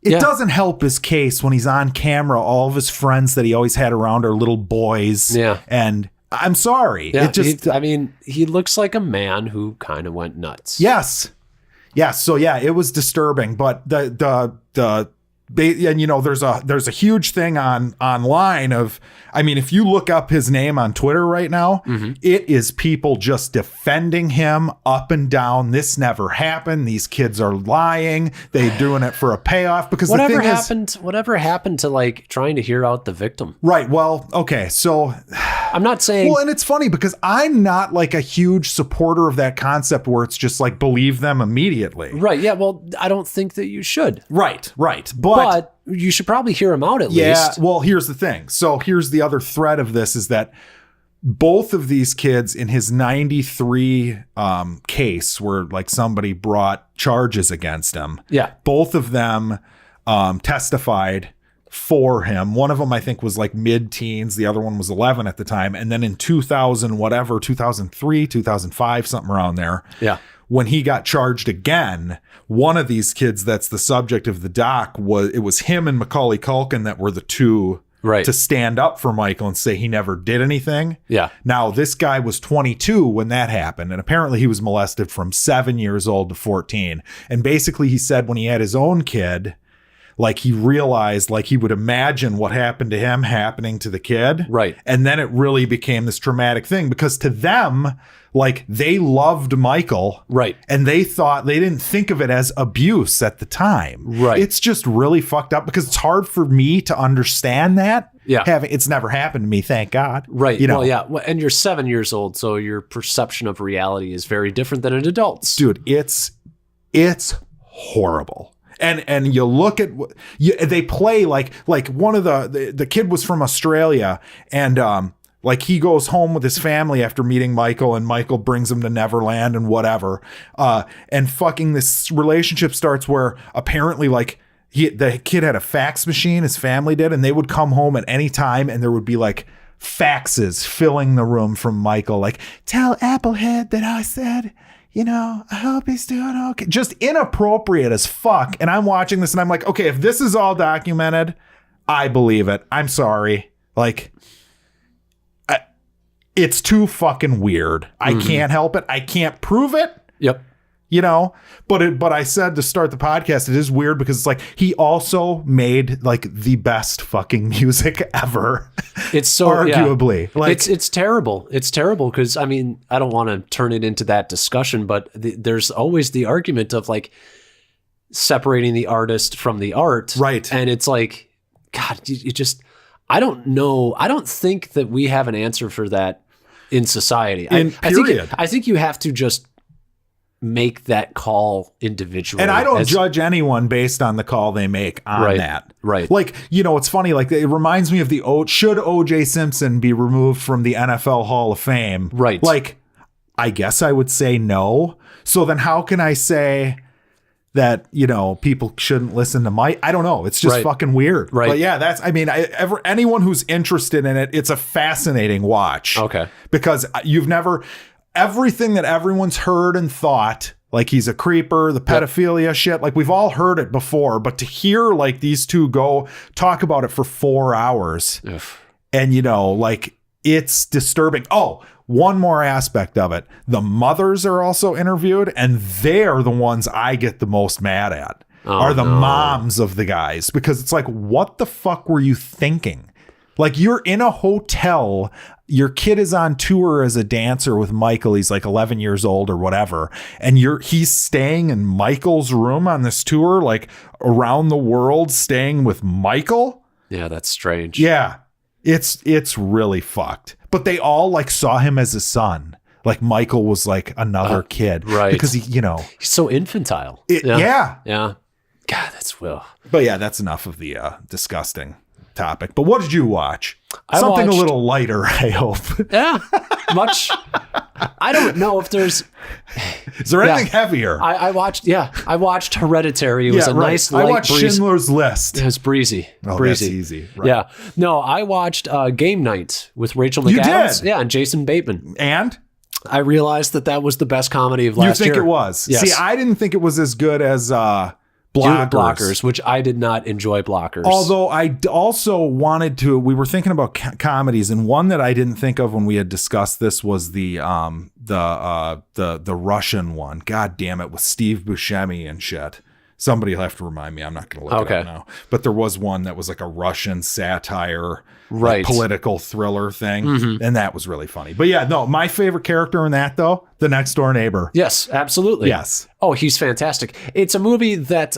It doesn't help his case when he's on camera. All of his friends that he always had around are little boys. Yeah. And I'm sorry. Yeah, he looks like a man who kind of went nuts. Yes. So yeah, it was disturbing, but and there's a huge thing online of, I mean, if you look up his name on Twitter right now, it is people just defending him up and down. This never happened. These kids are lying. They're doing it for a payoff because whatever happened to like trying to hear out the victim. Right. Well, okay. So I'm not saying. Well, and it's funny because I'm not like a huge supporter of that concept where it's just like believe them immediately. Right. Yeah. Well, I don't think that you should. Right. But you should probably hear him out at least. Yeah. Well, here's the thing. So here's the other thread of this is that both of these kids in his 93 case where like somebody brought charges against him. Yeah. Both of them testified for him. One of them, I think, was like mid-teens. The other one was 11 at the time. And then in 2003, 2005, something around there. Yeah. When he got charged again, one of these kids that's the subject of the doc was him and Macaulay Culkin that were the two to stand up for Michael and say he never did anything. Yeah. Now, this guy was 22 when that happened. And apparently he was molested from 7 years old to 14. And basically he said when he had his own kid, like he realized, like he would imagine what happened to him happening to the kid. Right. And then it really became this traumatic thing because to them, like they loved Michael. Right. And they didn't think of it as abuse at the time. Right. It's just really fucked up because it's hard for me to understand that. Yeah. It's never happened to me, thank God. Right. Well, yeah. And you're 7 years old, so your perception of reality is very different than an adult's. Dude, it's horrible. And you look at they play like one of the kid was from Australia and like he goes home with his family after meeting Michael and Michael brings him to Neverland and whatever. And fucking this relationship starts where apparently like the kid had a fax machine, his family did, and they would come home at any time and there would be like faxes filling the room from Michael. Like, tell Applehead that I said, I hope he's doing okay. Just inappropriate as fuck. And I'm watching this and I'm like, okay, if this is all documented, I believe it. I'm sorry. Like, it's too fucking weird. I can't help it. I can't prove it. Yep. But I said to start the podcast, it is weird because it's like he also made like the best fucking music ever. It's so arguably like it's terrible. It's terrible because I mean I don't want to turn it into that discussion, but there's always the argument of like separating the artist from the art, right? And it's like, God, you just I don't know. I don't think that we have an answer for that in society. I think you have to just make that call individually. And I don't judge anyone based on the call they make on that. Right. Like, it's funny, like it reminds me of should O.J. Simpson be removed from the NFL Hall of Fame? Right. Like, I guess I would say no. So then how can I say that, people shouldn't listen to Mike? I don't know. It's just fucking weird. Right. But yeah, anyone who's interested in it, it's a fascinating watch. Okay. Because everything that everyone's heard and thought, like he's a creeper, the pedophilia shit, like we've all heard it before, but to hear like these two go talk about it for 4 hours and, like it's disturbing. Oh, one more aspect of it. The mothers are also interviewed and they're the ones I get the most mad at are the moms of the guys, because it's like, what the fuck were you thinking? Like you're in a hotel, your kid is on tour as a dancer with Michael. He's like 11 years old or whatever. And he's staying in Michael's room on this tour, like around the world, staying with Michael. Yeah, that's strange. Yeah, it's really fucked. But they all like saw him as a son. Like Michael was like another kid. Right. Because he's so infantile. Yeah. God, that's Will. But yeah, that's enough of the disgusting topic. But what did you watch? Something a little lighter, I hope. Yeah, much. I don't know if there's. Is there anything heavier? I watched Hereditary. It was a nice light. I watched Schindler's List. It was breezy. Oh, breezy. That's easy. Right. Yeah. No, I watched Game Night with Rachel McAdams. You did? Yeah, and Jason Bateman. And? I realized that was the best comedy of last year. You think it was? Yes. See, I didn't think it was as good as Blockers, which I did not enjoy Blockers. Although I also wanted to, we were thinking about comedies, and one that I didn't think of when we had discussed this was the Russian one. God damn it, with Steve Buscemi and shit. Somebody will have to remind me. I'm not going to look it up now. But there was one that was like a Russian satire, like political thriller thing. And that was really funny. But yeah, no, my favorite character in that, though, the next door neighbor. Yes, absolutely. Yes. Oh, he's fantastic. It's a movie that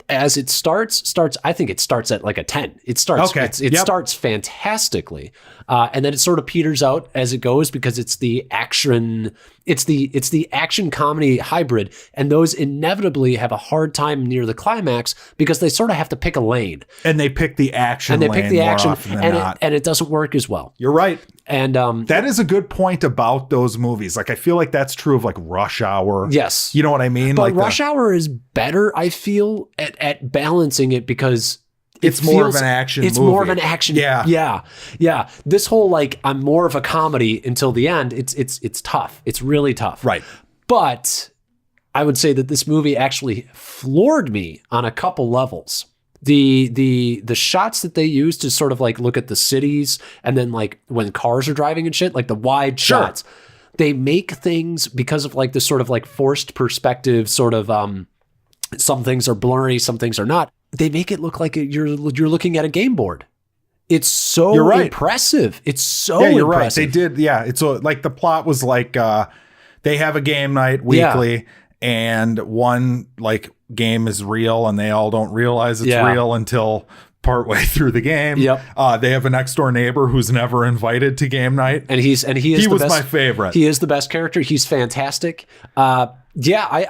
as it starts, I think it starts at like a 10. It starts, it starts fantastically. And then it sort of peters out as it goes because it's the action, it's the action comedy hybrid. And those inevitably have a hard time near the climax because they sort of have to pick a lane. And they pick the action and it doesn't work as well. You're right. And that is a good point about those movies. Like, I feel like that's true of like Rush Hour. Yes. You know what I mean? But like Rush Hour is better, I feel, at balancing it because it's more of an action movie. It's more of an action. Yeah. This whole like I'm more of a comedy until the end. It's tough. It's really tough. Right. But I would say that this movie actually floored me on a couple levels. The shots that they use to sort of like look at the cities and then like when cars are driving and shit, like the wide shots, they make things because of like this sort of like forced perspective, sort of some things are blurry, some things are not. They make it look like you're looking at a game board. It's so impressive. It's so you're impressive. Right. They did. Yeah. It's like the plot was like they have a game night weekly and one like game is real and they all don't realize it's real until partway through the game. They have a next door neighbor who's never invited to game night. And he was my favorite. He is the best character. He's fantastic. I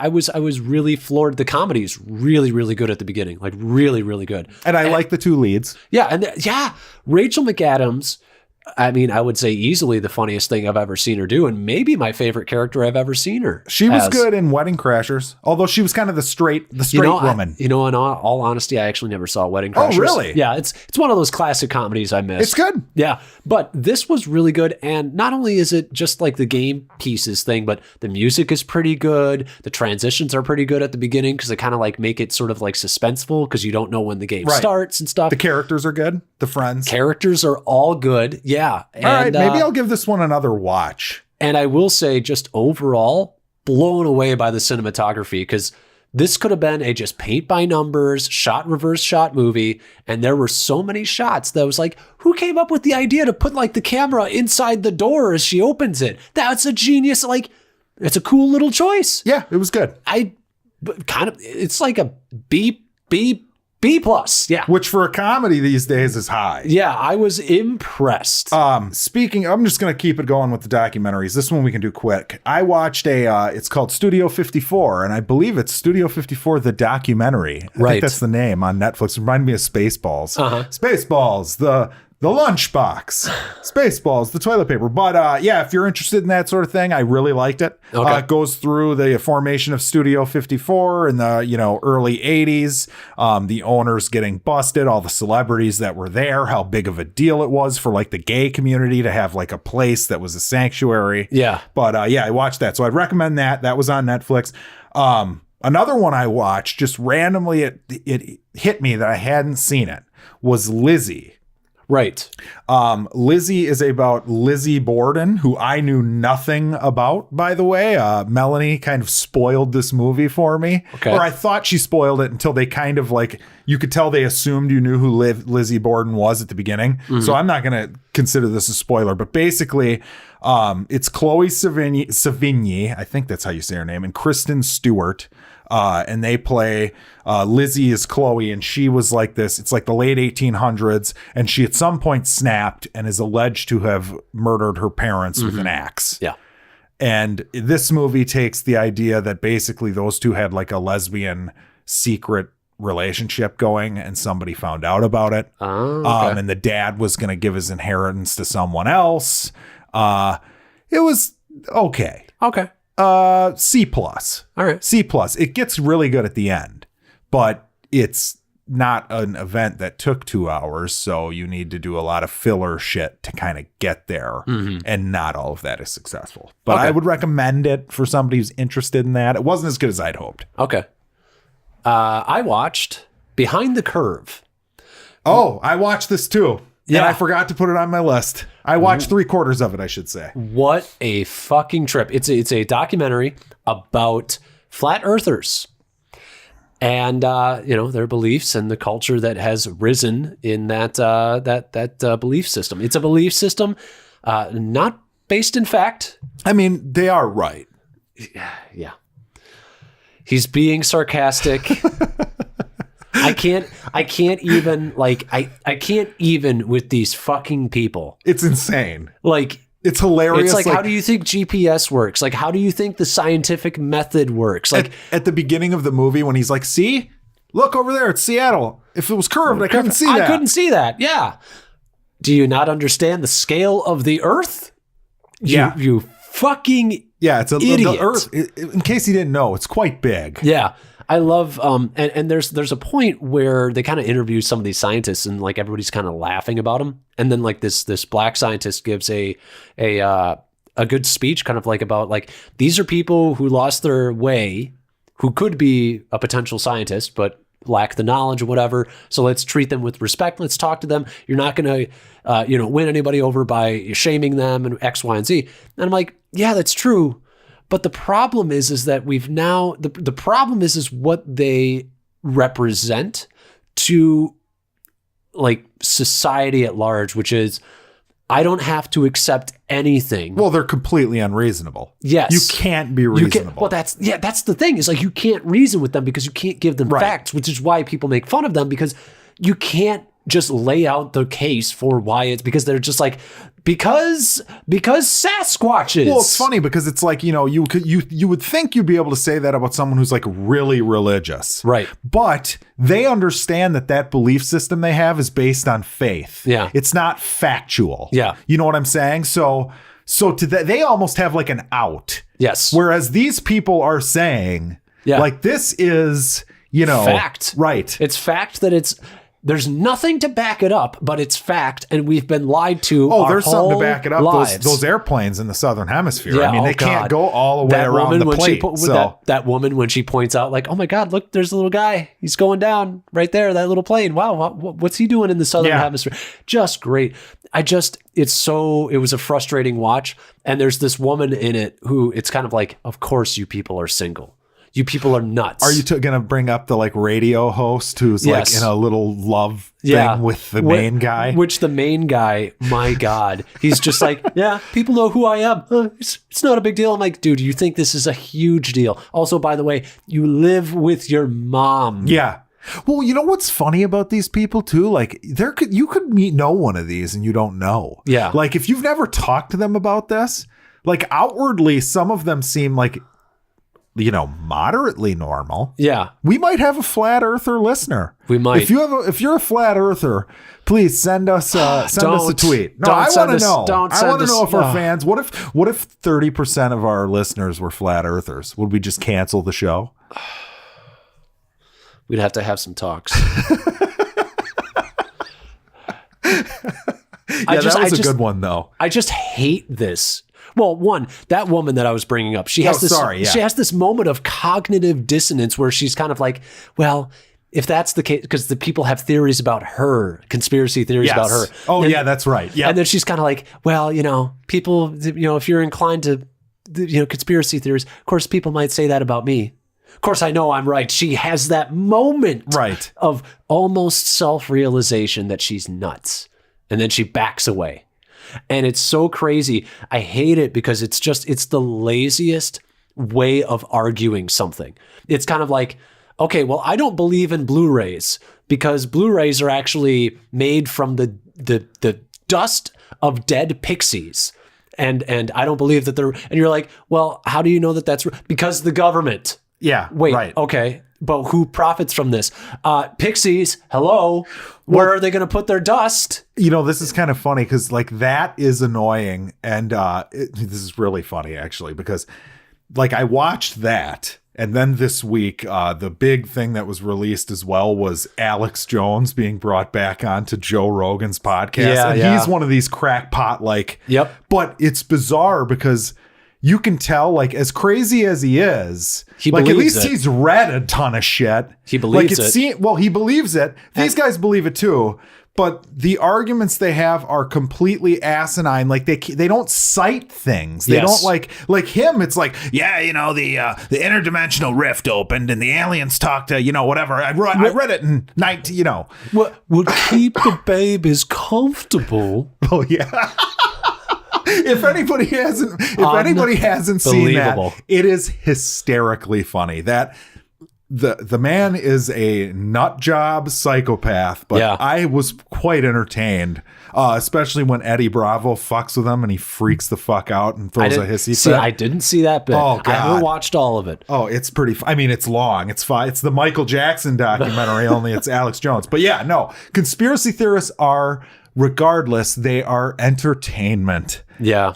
was really floored. The comedy is really, really good at the beginning, like really, really good. And I like the two leads. Yeah. Rachel McAdams, I mean, I would say easily the funniest thing I've ever seen her do, and maybe my favorite character I've ever seen her. She was good in Wedding Crashers, although she was kind of the straight woman. In all honesty, I actually never saw Wedding Crashers. Oh, really? Yeah, it's one of those classic comedies I missed. It's good. Yeah, but this was really good, and not only is it just like the game pieces thing, but the music is pretty good. The transitions are pretty good at the beginning because they kind of like make it sort of like suspenseful because you don't know when the game starts and stuff. The characters are good. The friends. Characters are all good. Yeah. All right, maybe I'll give this one another watch. And I will say, just overall, blown away by the cinematography because this could have been a just paint by numbers, reverse shot movie. And there were so many shots that was like, who came up with the idea to put like the camera inside the door as she opens it? That's a genius. Like, it's a cool little choice. Yeah, it was good. It's like a B plus, yeah. Which for a comedy these days is high. Yeah, I was impressed. Speaking, I'm just going to keep it going with the documentaries. This one we can do quick. I watched it's called Studio 54, and I believe it's Studio 54, the documentary. I think that's the name on Netflix. It reminded me of Spaceballs. Spaceballs, the lunchbox, Spaceballs, the toilet paper. But if you're interested in that sort of thing, I really liked it. It goes through the formation of Studio 54 in the early 80s, the owners getting busted, all the celebrities that were there, how big of a deal it was for like the gay community to have like a place that was a sanctuary. Yeah. But I watched that. So I'd recommend that. That was on Netflix. Another one I watched, just randomly, it hit me that I hadn't seen it, was Lizzie. Right. Lizzie is about Lizzie Borden, who I knew nothing about, by the way. Melanie kind of spoiled this movie for me. Okay. Or I thought she spoiled it until they kind of like, you could tell they assumed you knew who Lizzie Borden was at the beginning. Mm-hmm. So I'm not going to consider this a spoiler, but basically it's Chloe Sevigny, I think that's how you say her name, and Kristen Stewart. And they play Lizzie is Chloe, and she was like this. It's like the late 1800s, and she at some point snapped and is alleged to have murdered her parents with an axe. Yeah. And this movie takes the idea that basically those two had like a lesbian secret relationship going, and somebody found out about it. Oh, okay. And the dad was going to give his inheritance to someone else. It was okay. Okay. C plus. All right. C plus. It gets really good at the end, but it's not an event that took 2 hours. So you need to do a lot of filler shit to kind of get there. Mm-hmm. And not all of that is successful, but I would recommend it for somebody who's interested in that. It wasn't as good as I'd hoped. Okay. I watched Behind the Curve. Oh, I watched this too. Yeah. And I forgot to put it on my list. I watched 3/4 of it, I should say. What a fucking trip. It's a documentary about flat earthers and their beliefs and the culture that has risen in that belief system. It's a belief system not based in fact. I mean, they are right. Yeah. He's being sarcastic. I can't even with these fucking people. It's insane. Like, it's hilarious. It's like, how do you think GPS works? Like, how do you think the scientific method works? Like at the beginning of the movie when he's like, see, look over there, it's Seattle. If it was curved, I couldn't see that. I couldn't see that. Yeah. Do you not understand the scale of the Earth? Yeah. You fucking yeah. It's idiot. The Earth. In case you didn't know, it's quite big. Yeah. I love and there's a point where they kind of interview some of these scientists and like everybody's kind of laughing about them, and then like this black scientist gives a good speech kind of like about like these are people who lost their way, who could be a potential scientist but lack the knowledge or whatever, so let's treat them with respect, let's talk to them. You're not going to win anybody over by shaming them and X, Y, and Z. And I'm like, yeah, that's true. But the problem is that we've now, the problem is what they represent to like society at large, which is I don't have to accept anything. Well, they're completely unreasonable. Yes. You can't be reasonable. That's the thing. Is like you can't reason with them because you can't give them facts, which is why people make fun of them, because you can't just lay out the case for why it's because they're just like because Sasquatches. Well, it's funny because it's like, you would think you'd be able to say that about someone who's like really religious. Right. But they understand that belief system they have is based on faith. Yeah. It's not factual. Yeah. You know what I'm saying? So to that, they almost have like an out. Yes. Whereas these people are saying, like, this is, fact. Right. It's fact that there's nothing to back it up, but it's fact, and we've been lied to. Oh, there's something to back it up. Lives. Those airplanes in the southern hemisphere. Yeah, I mean, they can't go all the way around the plate. That woman, when she points out, like, oh my God, look, there's a little guy. He's going down right there, that little plane. Wow, what's he doing in the southern hemisphere? Just great. It was a frustrating watch. And there's this woman in it who it's kind of like, of course you people are single. You people are nuts. Are you going to bring up the like radio host who's like in a little love thing with the main guy? Which the main guy, my God, he's just like, yeah, people know who I am. It's not a big deal. I'm like, dude, you think this is a huge deal. Also, by the way, you live with your mom. Yeah. Well, you know what's funny about these people too? Like you could know one of these and you don't know. Yeah. Like if you've never talked to them about this, like outwardly, some of them seem like, moderately normal. Yeah. We might have a flat earther lister. We might. If you're a flat earther, please send us a tweet. No, I want to know. I want to know if our fans, what if 30% of our listeners were flat earthers? Would we just cancel the show? We'd have to have some talks. That was a good one though. I just hate this. Well, one, that woman that I was bringing up, she has this moment of cognitive dissonance where she's kind of like, well, if that's the case, because the people have theories about her, conspiracy theories about her. Oh, yeah, that's right. Yeah. And then she's kind of like, well, people, if you're inclined to, conspiracy theories, of course, people might say that about me. Of course, I know I'm right. She has that moment of almost self-realization that she's nuts. And then she backs away. And it's so crazy. I hate it because it's the laziest way of arguing something. It's kind of like, okay, well, I don't believe in Blu-rays because Blu-rays are actually made from the dust of dead pixies. And I don't believe that and you're like, well, how do you know that that's because the government. Yeah. Wait, right. Okay. But who profits from this? Pixies, hello. Where are they going to put their dust? This is kind of funny because like that is annoying. And this is really funny, actually, because like I watched that. And then this week, the big thing that was released as well was Alex Jones being brought back onto Joe Rogan's podcast. He's one of these crackpot But it's bizarre because you can tell, like, as crazy as he is, he like, at least it. he's read a ton of shit. He believes it. He believes it. These guys believe it too. But the arguments they have are completely asinine. Like they don't cite things. They don't like him. It's like, yeah, you know, the interdimensional rift opened and the aliens talked to, you know, whatever. I read it in 19, you know. What would keep the babies comfortable? Oh yeah. If anybody hasn't seen that, it is hysterically funny. That the man is a nut job psychopath, but I was quite entertained, especially when Eddie Bravo fucks with him and he freaks the fuck out and throws a hissy fit. I didn't see that bit. Oh, God. I haven't watched all of it. Oh, it's pretty. I mean, it's long. It's fine. It's the Michael Jackson documentary, only it's Alex Jones. But yeah, no, conspiracy theorists are, regardless, they are entertainment. Yeah.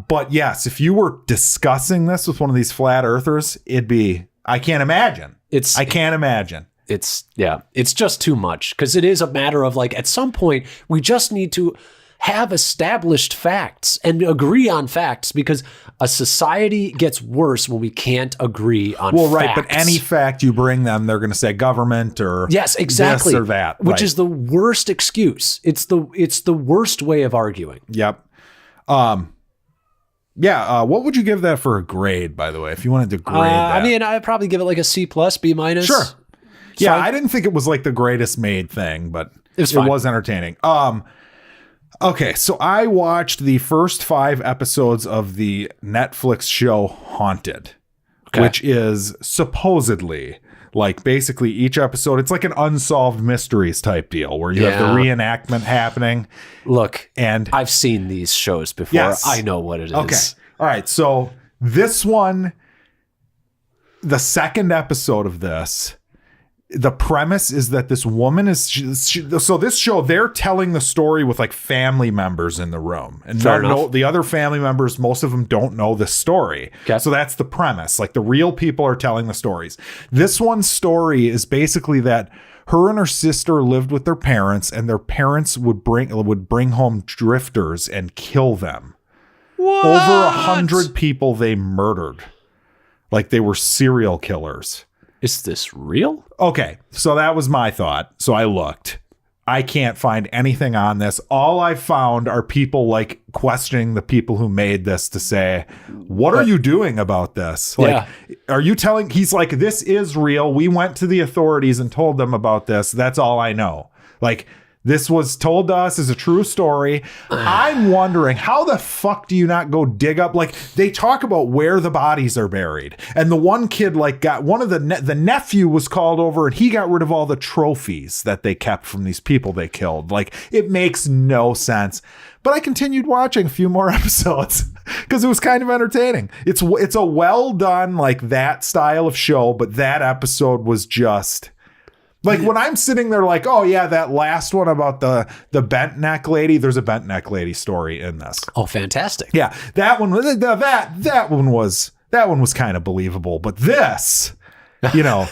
But yes, if you were discussing this with one of these flat earthers, it'd be, I can't imagine. I can't imagine. It's just too much, because it is a matter of, like, at some point we just need to have established facts and agree on facts, because a society gets worse when we can't agree on facts. Well, right, but any fact you bring them, they're going to say government or yes, exactly, this or that, which is the worst excuse. It's the worst way of arguing. Yep. Yeah, what would you give that for a grade, by the way, if you wanted to grade that? I mean, I'd probably give it like a C+, B-. Sure. Yeah, I didn't think it was like the greatest made thing, but it was entertaining. Okay, so I watched the first 5 episodes of the Netflix show Haunted, which is supposedly, like, basically each episode, it's like an unsolved mysteries type deal where you have the reenactment happening. Look, and I've seen these shows before. Yes. I know what it is. Okay. All right. So this one, the second episode of this, the premise is that this woman is, so this show, they're telling the story with like family members in the room, and the other family members, most of them don't know this story. Okay. So that's the premise. Like, the real people are telling the stories. This one's story is basically that her and her sister lived with their parents, and their parents would bring home drifters and kill them. What? Over 100 people they murdered. Like, they were serial killers. Is this real? Okay, so that was my thought. So I looked. I can't find anything on this. All I found are people, like, questioning the people who made this to say, what are you doing about this? Like, are you telling, he's like, this is real. We went to the authorities and told them about this. That's all I know. Like, this was told to us as a true story. I'm wondering, how the fuck do you not go dig up? Like, they talk about where the bodies are buried. And the one kid, like, got one of the nephew was called over and he got rid of all the trophies that they kept from these people they killed. Like, it makes no sense. But I continued watching a few more episodes because it was kind of entertaining. It's a well done, like, that style of show, but that episode was just... Like, when I'm sitting there like, oh, yeah, that last one about the bent neck lady, there's a bent neck lady story in this. Oh, fantastic. Yeah, that one was kind of believable. But this, you know,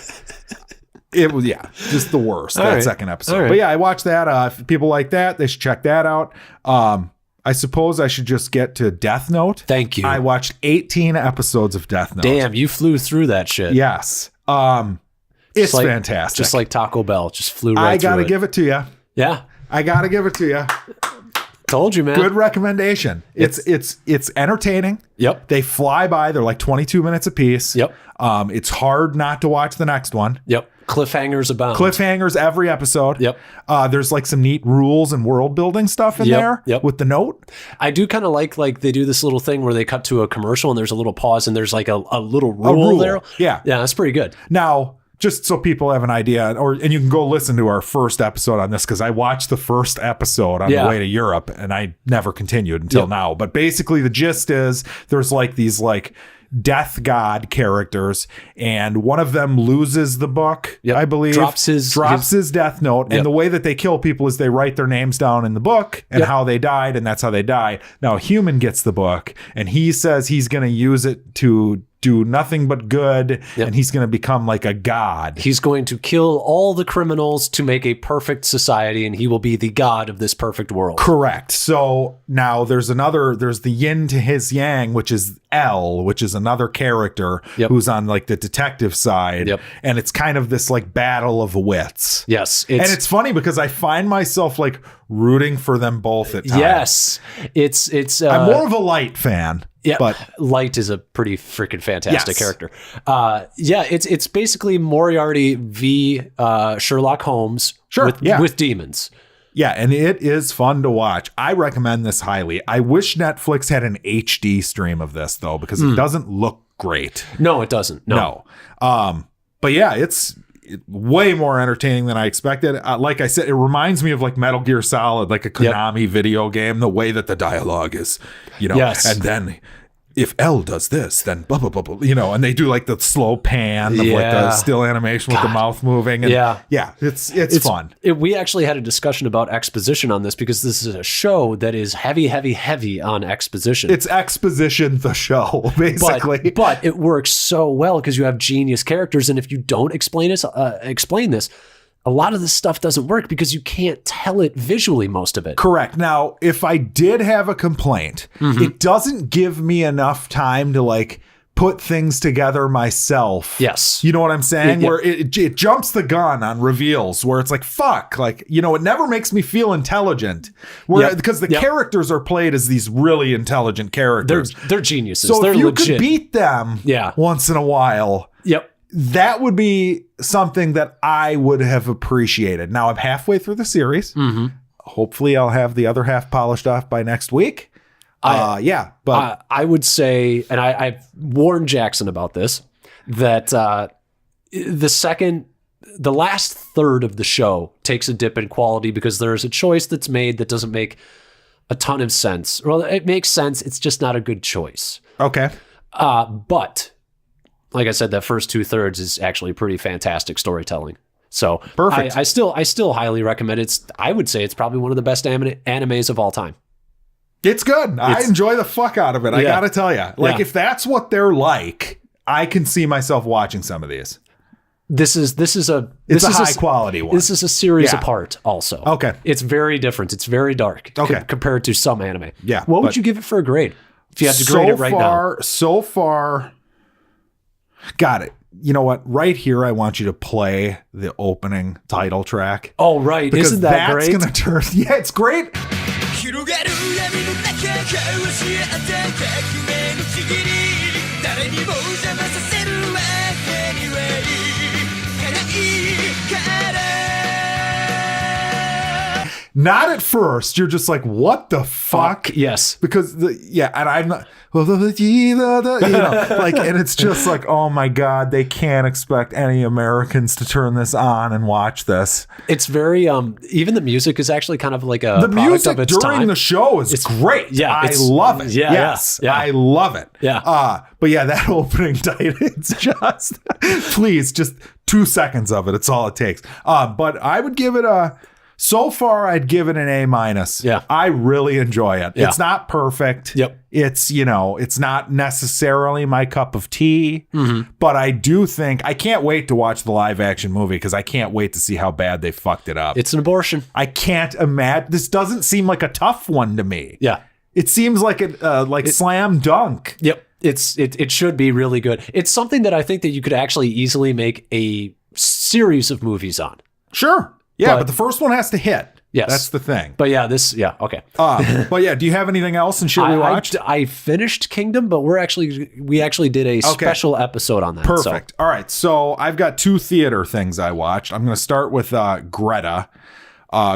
it was, just the worst, second episode. Right. But yeah, I watched that. If people like that, they should check that out. I suppose I should just get to Death Note. Thank you. I watched 18 episodes of Death Note. Damn, you flew through that shit. Yes. It's like, fantastic. Just like Taco Bell, just flew right through it. I gotta give it to you. Yeah. I gotta give it to you. Told you, man. Good recommendation. It's entertaining. Yep. They fly by. They're like 22 minutes a piece. Yep. It's hard not to watch the next one. Yep. Cliffhangers abound. Cliffhangers every episode. Yep. There's like some neat rules and world building stuff in there with the note. I do kind of like they do this little thing where they cut to a commercial and there's a little pause and there's like a little rule there. Yeah. Yeah, that's pretty good. Now, just so people have an idea, and you can go listen to our first episode on this, because I watched the first episode on the way to Europe and I never continued until now. But basically the gist is there's like these like death god characters, and one of them loses the book, I believe. Drops his death note. And the way that they kill people is they write their names down in the book and how they died, and that's how they die. Now a human gets the book and he says he's going to use it to do nothing but good, and he's going to become like a god. He's going to kill all the criminals to make a perfect society, and he will be the god of this perfect world. Correct. So now there's the yin to his yang, which is L, which is another character who's on like the detective side. And it's kind of this like battle of wits. Yes. And it's funny because I find myself like rooting for them both at times. Yes. It's I'm more of a Light fan. Yeah, but Light is a pretty freaking fantastic character. It's basically Moriarty v. Sherlock Holmes with demons. Yeah, and it is fun to watch. I recommend this highly. I wish Netflix had an HD stream of this, though, because it doesn't look great. No, it doesn't. No. But yeah, it's way more entertaining than I expected. Like I said, it reminds me of like Metal Gear Solid, like a Konami video game, the way that the dialogue is, and then if L does this, then blah, blah, blah, blah, and they do like the slow pan of like the still animation with the mouth moving. And it's fun. We actually had a discussion about exposition on this because this is a show that is heavy on exposition. It's exposition, the show, basically. But it works so well because you have genius characters. And if you don't explain this, a lot of this stuff doesn't work because you can't tell it visually, most of it. Correct. Now, if I did have a complaint, it doesn't give me enough time to like put things together myself. Yes. You know what I'm saying? Where it jumps the gun on reveals where it's like, fuck, like, it never makes me feel intelligent. Because the characters are played as these really intelligent characters. They're geniuses. So they're if you legit. could beat them once in a while. That would be something that I would have appreciated. Now I'm halfway through the series. Hopefully I'll have the other half polished off by next week. But I would say, and I've warned Jackson about this, that the last third of the show takes a dip in quality because there's a choice that's made that doesn't make a ton of sense. Well, it makes sense. It's just not a good choice. Okay. But like I said, that first 2/3 is actually pretty fantastic storytelling. So perfect. I still highly recommend it. I would say it's probably one of the best animes of all time. It's good. I enjoy the fuck out of it. I gotta tell you, like if that's what they're like, I can see myself watching some of these. This is a high quality one. This is a series apart. Also, okay, it's very different. It's very dark. Okay, compared to some anime. Yeah. What would you give it for a grade if you had to grade it right now? So far. Got it. You know what? Right here, I want you to play the opening title track. Oh, right. Because isn't that great? That's going to turn... Yeah, it's great. Not at first. You're just like, what the fuck? Yes. Because, and I'm not, and it's just like, oh my God, they can't expect any Americans to turn this on and watch this. It's very, even the music is actually kind of like a the product music of its during time. the show is great. Yeah. I love it. Yeah. Yes. Yeah. I love it. Yeah. But yeah, that opening title, it's just, please, just 2 seconds of it. It's all it takes. But I would give it so far, I'd give it an A-. Yeah. I really enjoy it. Yeah. It's not perfect. Yep. It's, it's not necessarily my cup of tea, but I do think, I can't wait to watch the live action movie because I can't wait to see how bad they fucked it up. It's an abortion. I can't imagine. This doesn't seem like a tough one to me. Yeah. It seems like slam dunk. Yep. It should be really good. It's something that I think that you could actually easily make a series of movies on. Sure. Yeah, but the first one has to hit. Yes. That's the thing. But yeah, okay. But yeah, do you have anything else and shit we watched? I finished Kingdom, but we actually did a special episode on that. Perfect. All right, so I've got 2 theater things I watched. I'm going to start with Greta.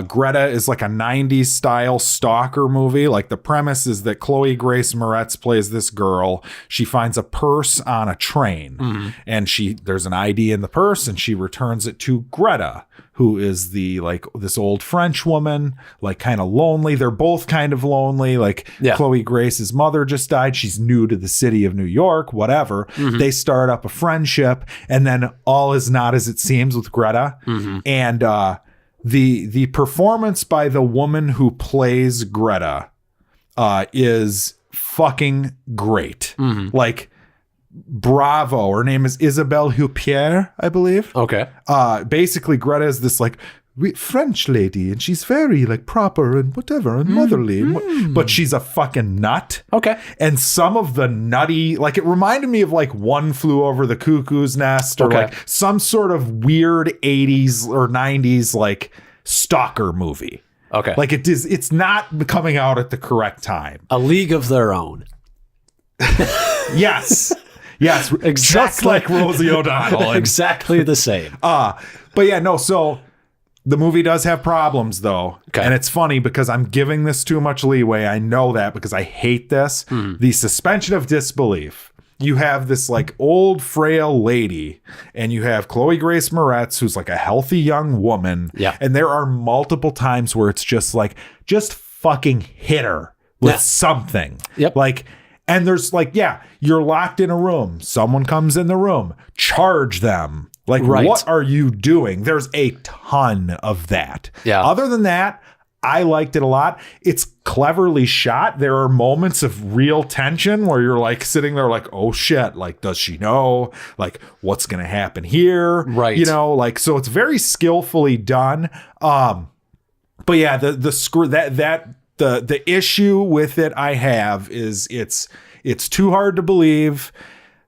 Greta is like a 90s style stalker movie. Like the premise is that Chloe Grace Moretz plays this girl. She finds a purse on a train and there's an ID in the purse and she returns it to Greta, who is this old French woman, like kind of lonely. They're both kind of lonely. Like Chloe Grace's mother just died. She's new to the city of New York, whatever. They start up a friendship and then all is not as it seems with Greta. And, the performance by the woman who plays Greta is fucking great. Like Bravo. Her name is Isabelle Huppert, I believe. Okay. Basically, Greta is this like French lady, and she's very like proper and whatever and motherly, but she's a fucking nut. Okay. And some of the nutty, like it reminded me of like One Flew Over the Cuckoo's Nest, or like some sort of weird 80s or 90s like stalker movie. Okay. Like it's not coming out at the correct time. A League of Their Own. Yes. Yes, exactly. Just like Rosie O'Donnell. Exactly the same. But yeah, no, so the movie does have problems, though. Okay. And it's funny because I'm giving this too much leeway. I know that because I hate this. The suspension of disbelief. You have this like old, frail lady, and you have Chloe Grace Moretz, who's like a healthy young woman. Yeah. And there are multiple times where it's just like, just fucking hit her with something. Yep. Like, and there's like, you're locked in a room. Someone comes in the room, charge them. Like, what are you doing? There's a ton of that. Yeah. Other than that, I liked it a lot. It's cleverly shot. There are moments of real tension where you're like sitting there like, oh shit, like, does she know? Like, what's going to happen here? Right. You know, like, so it's very skillfully done. But yeah, the issue with it I have is it's too hard to believe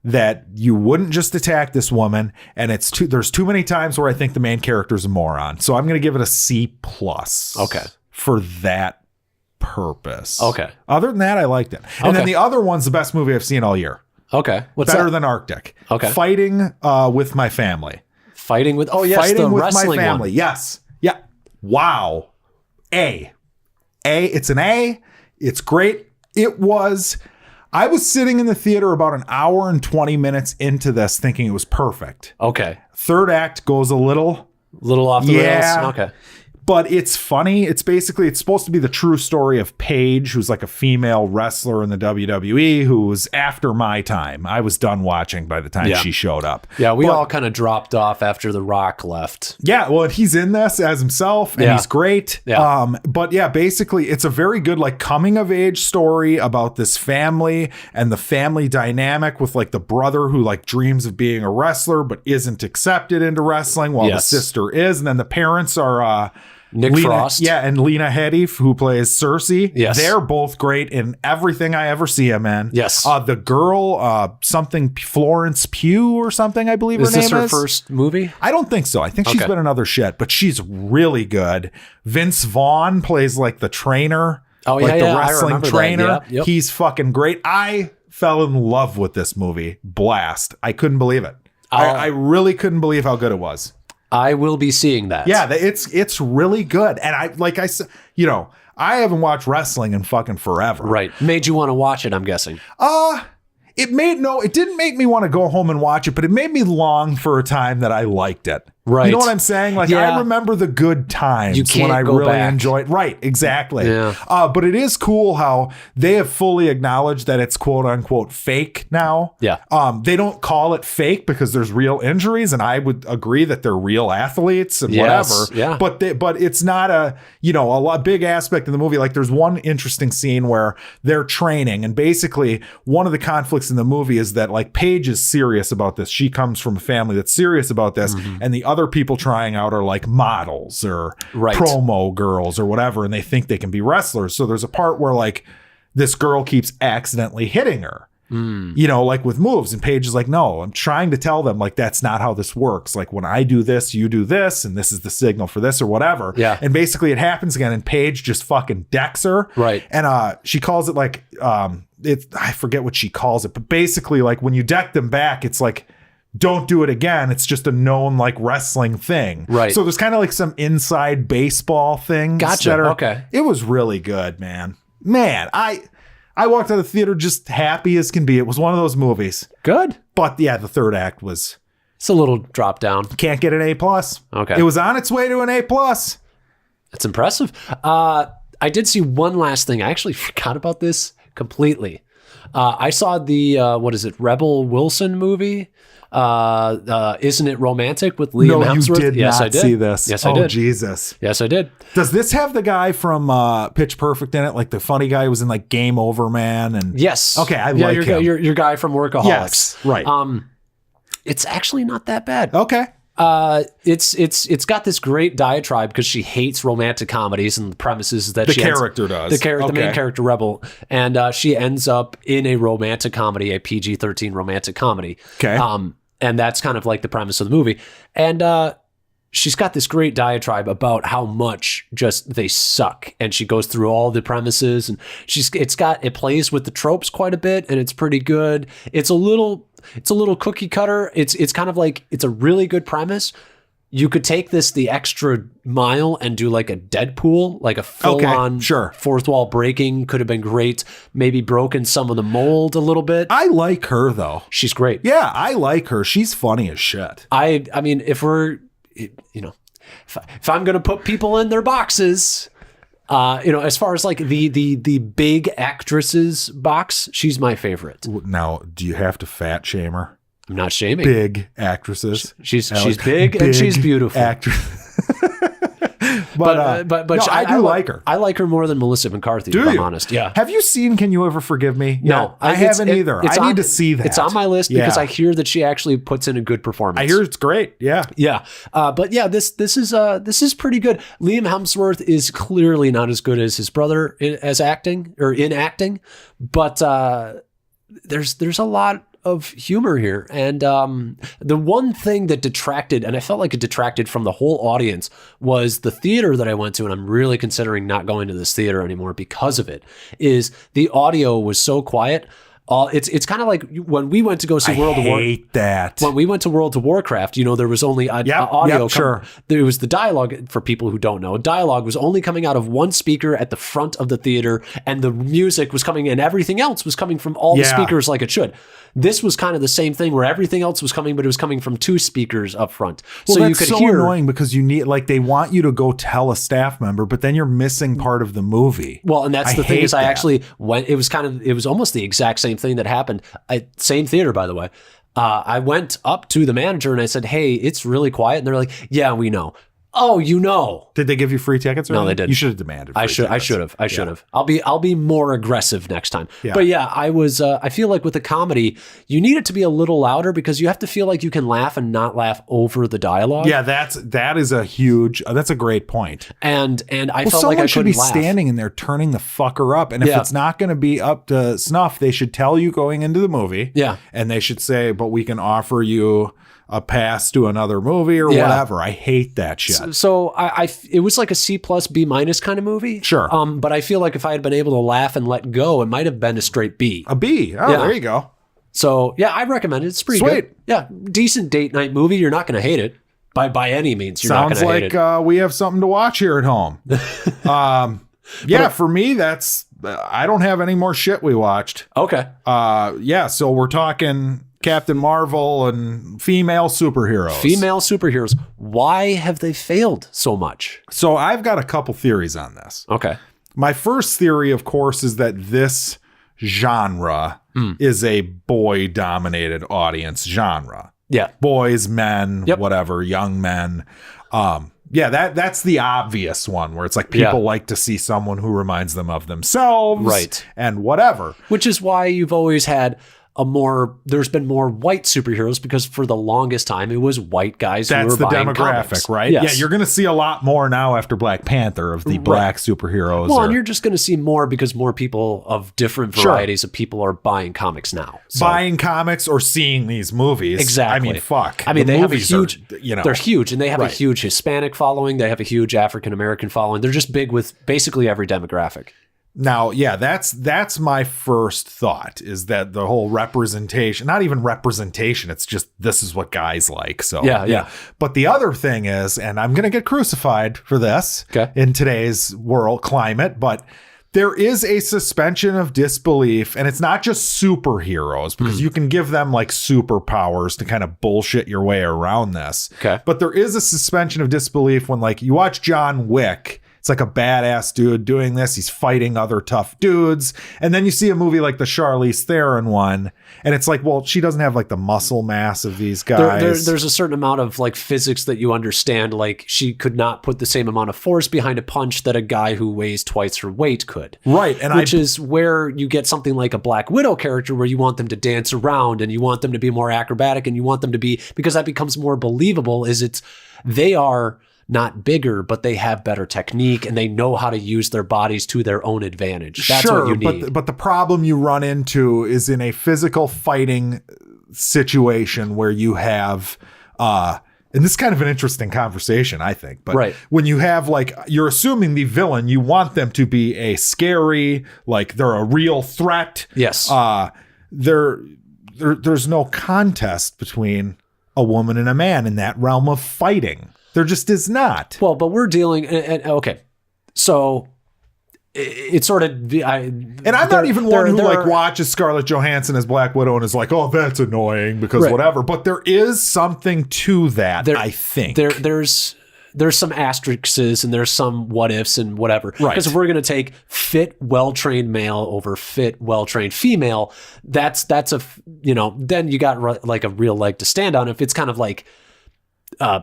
that you wouldn't just attack this woman, and there's too many times where I think the main character is a moron. So I'm going to give it a C+. Okay. For that purpose. Okay. Other than that, I liked it. And then the other one's the best movie I've seen all year. Okay. What's better that? than Arctic. Okay. Fighting with my family. Fighting with the with wrestling my family. One. Yes. Yeah. Wow. It's an A. It's great. I was sitting in the theater about an hour and 20 minutes into this thinking it was perfect. Okay. Third act goes a little off the rails. Okay. But it's funny. It's supposed to be the true story of Paige, who's like a female wrestler in the WWE, who was after my time. I was done watching by the time she showed up. Yeah, we all kind of dropped off after The Rock left. Yeah, well, he's in this as himself, and he's great. Yeah. But yeah, basically, it's a very good like coming of age story about this family and the family dynamic with like the brother who like dreams of being a wrestler but isn't accepted into wrestling while the sister is, and then the parents are Nick Frost. Yeah, and Lena Headey, who plays Cersei. Yes. They're both great in everything I ever see them in. Yes. The girl, Florence Pugh or something, I believe her name is. Is this her first movie? I don't think so. I think she's been in other shit, but she's really good. Vince Vaughn plays like the trainer. Oh, like the wrestling trainer. Yep. He's fucking great. I fell in love with this movie. Blast. I couldn't believe it. I really couldn't believe how good it was. I will be seeing that. Yeah, it's really good. And I said, I haven't watched wrestling in fucking forever. Right. Made you want to watch it, I'm guessing. It didn't make me want to go home and watch it, but it made me long for a time that I liked it. Right. You know what I'm saying? Like, I remember the good times when I really enjoyed. Right. Exactly. Yeah. But it is cool how they have fully acknowledged that it's quote unquote fake now. Yeah. They don't call it fake because there's real injuries, and I would agree that they're real athletes and whatever. Yeah. But it's not a big aspect of the movie. Like, there's one interesting scene where they're training, and basically one of the conflicts in the movie is that like Paige is serious about this. She comes from a family that's serious about this, and the other people trying out are like models or promo girls or whatever, and they think they can be wrestlers. So there's a part where like this girl keeps accidentally hitting her, like with moves, and Paige is like, no, I'm trying to tell them like that's not how this works. Like, when I do this, you do this, and this is the signal for this or whatever. Yeah. And basically it happens again, and Paige just fucking decks her. Right. And she calls it like I forget what she calls it, but basically like when you deck them back, it's like, don't do it again. It's just a known like wrestling thing. Right. So there's kind of like some inside baseball things. Gotcha. Okay. It was really good, man. I walked out of the theater just happy as can be. It was one of those movies. Good. But yeah, the third act was. It's a little drop down. Can't get an A+. Okay. It was on its way to an A+. That's impressive. I did see one last thing. I actually forgot about this completely. I saw the Rebel Wilson movie. Isn't It Romantic with Liam Hemsworth? No, you did not see this. Yes, I did. Oh, Jesus. Yes, I did. Does this have the guy from Pitch Perfect in it? Like the funny guy who was in like Game Over Man? And yes. Okay, I like him. Your guy from Workaholics. Yes, right. It's actually not that bad. Okay. It's got this great diatribe because she hates romantic comedies, and the premise is that the main character Rebel, and she ends up in a romantic comedy, a PG-13 romantic comedy. Okay. And that's kind of like the premise of the movie. And she's got this great diatribe about how much just they suck, and she goes through all the premises, and it plays with the tropes quite a bit, and it's pretty good. It's a little cookie cutter. It's kind of like, it's a really good premise. You could take this the extra mile and do like a Deadpool, like a full-on fourth wall breaking. Could have been great. Maybe broken some of the mold a little bit. I like her though. She's great. Yeah, I like her. She's funny as shit. I mean, if I'm going to put people in their boxes, as far as like the big actresses box, she's my favorite. Now, do you have to fat shame her? I'm not shaming. Big actresses. She's big and she's beautiful. But no, I do like her. I like her more than Melissa McCarthy, if I'm honest. Yeah. Have you seen Can You Ever Forgive Me? No, I haven't either. I need to see that. It's on my list because I hear that she actually puts in a good performance. I hear it's great. Yeah. Yeah. But yeah, this is pretty good. Liam Hemsworth is clearly not as good as his brother in acting, but there's a lot of humor here. And the one thing that detracted, and I felt like it detracted from the whole audience, was the theater that I went to, and I'm really considering not going to this theater anymore because of it, is the audio was so quiet. It's kind of like when we went to go see World of Warcraft. I hate that. When we went to World of Warcraft, there was only audio. There was the dialogue, for people who don't know. Dialogue was only coming out of one speaker at the front of the theater, and the music was coming, and everything else was coming from all the speakers like it should. This was kind of the same thing where everything else was coming, but it was coming from two speakers up front. Well, so you could hear. Annoying because you need, like, they want you to go tell a staff member, but then you're missing part of the movie. Well, and that's the thing is, I actually went. It was almost the exact same thing that happened. Same theater, by the way. I went up to the manager and I said, "Hey, it's really quiet," and they're like, "Yeah, we know." Oh, Did they give you free tickets? No, they didn't. You should have demanded. I should have. I'll be more aggressive next time. Yeah. But yeah, I feel like with a comedy, you need it to be a little louder because you have to feel like you can laugh and not laugh over the dialogue. Yeah, that's a great point. And I felt like I should be standing in there turning the fucker up. And if it's not going to be up to snuff, they should tell you going into the movie. Yeah. And they should say, but we can offer you a pass to another movie or whatever. I hate that shit. So it was like a C+ B- kind of movie. Sure. But I feel like if I had been able to laugh and let go, it might have been a straight B. A B. Oh, there you go. So yeah, I recommend it. It's pretty good. Yeah. Decent date night movie. You're not going to hate it by any means. You're not going to hate it. Sounds like we have something to watch here at home. For me, I don't have any more shit we watched. Okay. So we're talking Captain Marvel and female superheroes. Why have they failed so much? So I've got a couple theories on this. Okay. My first theory, of course, is that this genre is a boy-dominated audience genre. Yeah. Boys, men, whatever, young men. That's the obvious one where it's like people like to see someone who reminds them of themselves. Right. And whatever. Which is why you've always had there's been more white superheroes, because for the longest time it was white guys who were buying comics. That's the demographic, right? Yes. Yeah, you're going to see a lot more now after Black Panther of the black superheroes. Well, and you're just going to see more because more people of different varieties of people are buying comics now. So. Buying comics or seeing these movies. Exactly. I mean, fuck. I mean, they have a huge, they're huge, and they have a huge Hispanic following. They have a huge African-American following. They're just big with basically every demographic. Now, that's my first thought, is that the whole representation, not even representation, it's just this is what guys like. So yeah. But the other thing is, and I'm going to get crucified for this in today's world climate, but there is a suspension of disbelief, and it's not just superheroes, because you can give them like superpowers to kind of bullshit your way around this. Okay. But there is a suspension of disbelief when, like, you watch John Wick. It's like a badass dude doing this. He's fighting other tough dudes. And then you see a movie like the Charlize Theron one, and it's like, well, she doesn't have like the muscle mass of these guys. There's a certain amount of like physics that you understand. Like she could not put the same amount of force behind a punch that a guy who weighs twice her weight could. Right. And which is where you get something like a Black Widow character where you want them to dance around and you want them to be more acrobatic and you want them to be, because that becomes more believable, they are not bigger, but they have better technique and they know how to use their bodies to their own advantage. That's what you need. But the problem you run into is in a physical fighting situation where you have, and this is kind of an interesting conversation, I think. But right. When you have like, you're assuming the villain, you want them to be a scary, like they're a real threat. Yes. There's no contest between a woman and a man in that realm of fighting. There just is not. Well, but we're dealing, okay. So it's sort of, I'm not even one who watches Scarlett Johansson as Black Widow and is like, oh, that's annoying because whatever. But there is something to that, I think. There's some asterisks and there's some what ifs and whatever. Right. Because if we're going to take fit, well-trained male over fit, well-trained female, that's then you got like a real leg to stand on. If it's kind of like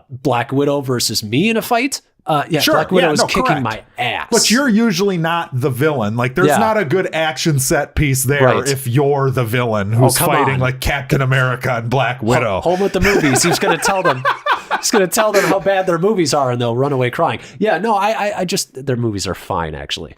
Black Widow versus me in a fight, sure. Black Widow is kicking my ass. But you're usually not the villain. Like there's not a good action set piece there if you're the villain who's fighting like Captain America and Black Widow. Home with the movies. He's going to tell them. He's going to tell them how bad their movies are and they'll run away crying. Yeah, no, I just, their movies are fine, actually.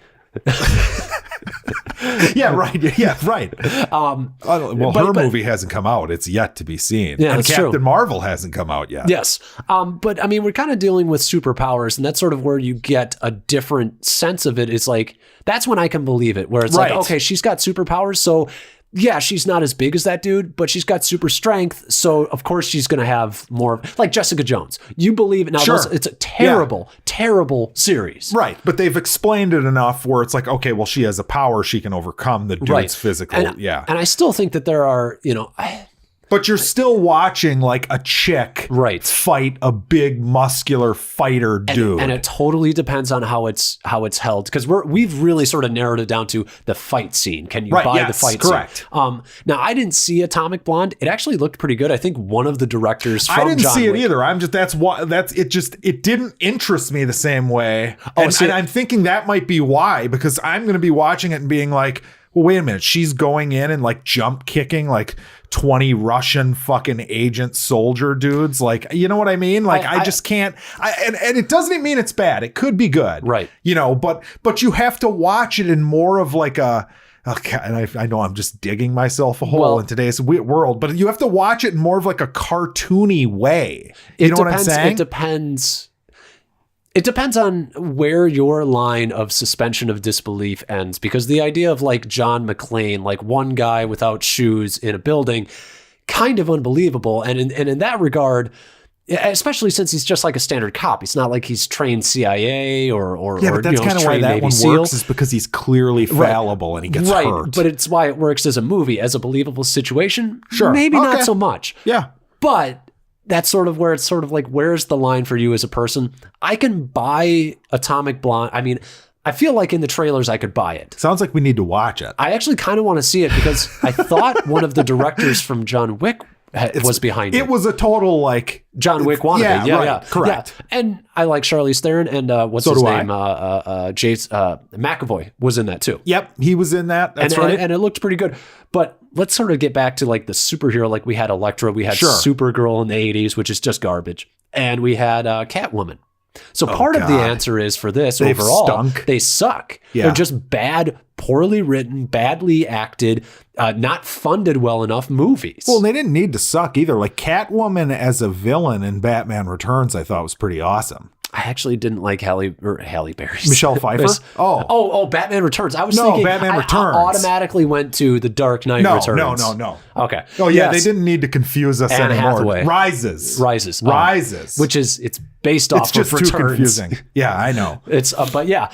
Yeah, right. Yeah, right. Her movie hasn't come out. It's yet to be seen. Yeah, and Captain Marvel hasn't come out yet. Yes. But I mean, we're kind of dealing with superpowers, and that's sort of where you get a different sense of it. It's like, that's when I can believe it, where it's like, okay, she's got superpowers, so yeah, she's not as big as that dude, but she's got super strength. So of course she's going to have more, like Jessica Jones. You believe it. Now, it's a terrible, terrible series. Right. But they've explained it enough where it's like, okay, well, she has a power. She can overcome the dude's physical. And I still think that there are, but you're still watching like a chick fight a big muscular fighter dude. And it totally depends on how it's held. Because we've really sort of narrowed it down to the fight scene. Can you buy the fight scene? Now, I didn't see Atomic Blonde. It actually looked pretty good. I think one of the directors from I didn't John see Wick, it either. It didn't interest me the same way. And I'm thinking that might be why, because I'm going to be watching it and being like, well, wait a minute. She's going in and like jump kicking like 20 Russian fucking agent soldier dudes. Like, you know what I mean? Like, I just can't. And it doesn't even mean it's bad. It could be good. Right. But you have to watch it in more of like a. Okay, and I know I'm just digging myself a hole in today's world, but you have to watch it in more of like a cartoony way. You know what I'm saying? It depends on where your line of suspension of disbelief ends, because the idea of like John McClane, like one guy without shoes in a building, kind of unbelievable. And in that regard, especially since he's just like a standard cop, it's not like he's trained CIA or but that's kind of why that Navy one SEAL. Works, is because he's clearly fallible and he gets hurt. But it's why it works as a movie, as a believable situation. Sure, maybe not so much. Yeah, but that's sort of where it's sort of like, where's the line for you as a person? I can buy Atomic Blonde. I mean, I feel like in the trailers I could buy it. Sounds like we need to watch it. I actually kind of want to see it because I thought one of the directors from John Wick was behind it. It was a total like John Wick wannabe. Yeah, correct. Yeah. And I like Charlize Theron and what's his name? Jace McAvoy was in that too. Yep, he was in that. That's right. And it looked pretty good. But let's sort of get back to like the superhero. Like we had Elektra, we had Supergirl in the 80s, which is just garbage. And we had Catwoman. So part of the answer is for this overall, they suck. Yeah. They're just bad, poorly written, badly acted, not funded well enough movies. Well, they didn't need to suck either. Like Catwoman as a villain in Batman Returns, I thought was pretty awesome. I actually didn't like Halle Berry. Michelle Pfeiffer? Oh, Batman Returns. I was thinking Batman Returns. I automatically went to The Dark Knight Returns. No. Okay. Oh, yeah, they didn't need to confuse us Anne anymore. Hathaway. Rises. Which is, it's based off of Returns. It's just too confusing. Yeah, I know. But yeah.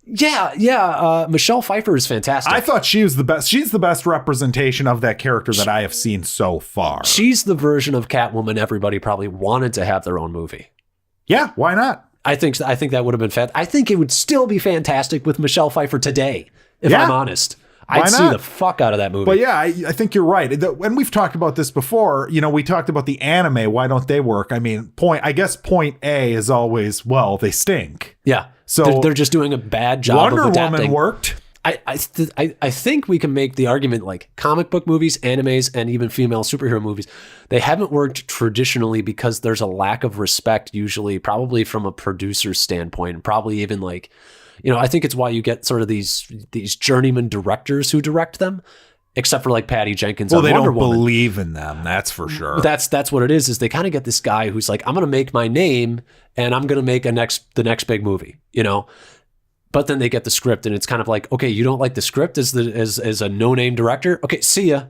Yeah. Michelle Pfeiffer is fantastic. I thought she was the best. She's the best representation of that character that I have seen so far. She's the version of Catwoman everybody probably wanted to have their own movie. Yeah, why not? I think that would have been fantastic. I think it would still be fantastic with Michelle Pfeiffer today, if I'm honest. I'd see the fuck out of that movie. But yeah, I think you're right. And we've talked about this before. We talked about the anime. Why don't they work? I mean, point A is always, well, they stink. Yeah. So they're just doing a bad job Wonder of adapting. Woman worked. I think we can make the argument like comic book movies, animes, and even female superhero movies, they haven't worked traditionally because there's a lack of respect usually, probably from a producer's standpoint, and probably even like, I think it's why you get sort of these journeyman directors who direct them, except for like Patty Jenkins on Wonder Woman. Well, they don't believe in them, that's for sure. That's what it is they kind of get this guy who's like, I'm going to make my name and I'm going to make the next big movie, But then they get the script and it's kind of like, okay, you don't like the script as a no-name director? Okay, see ya.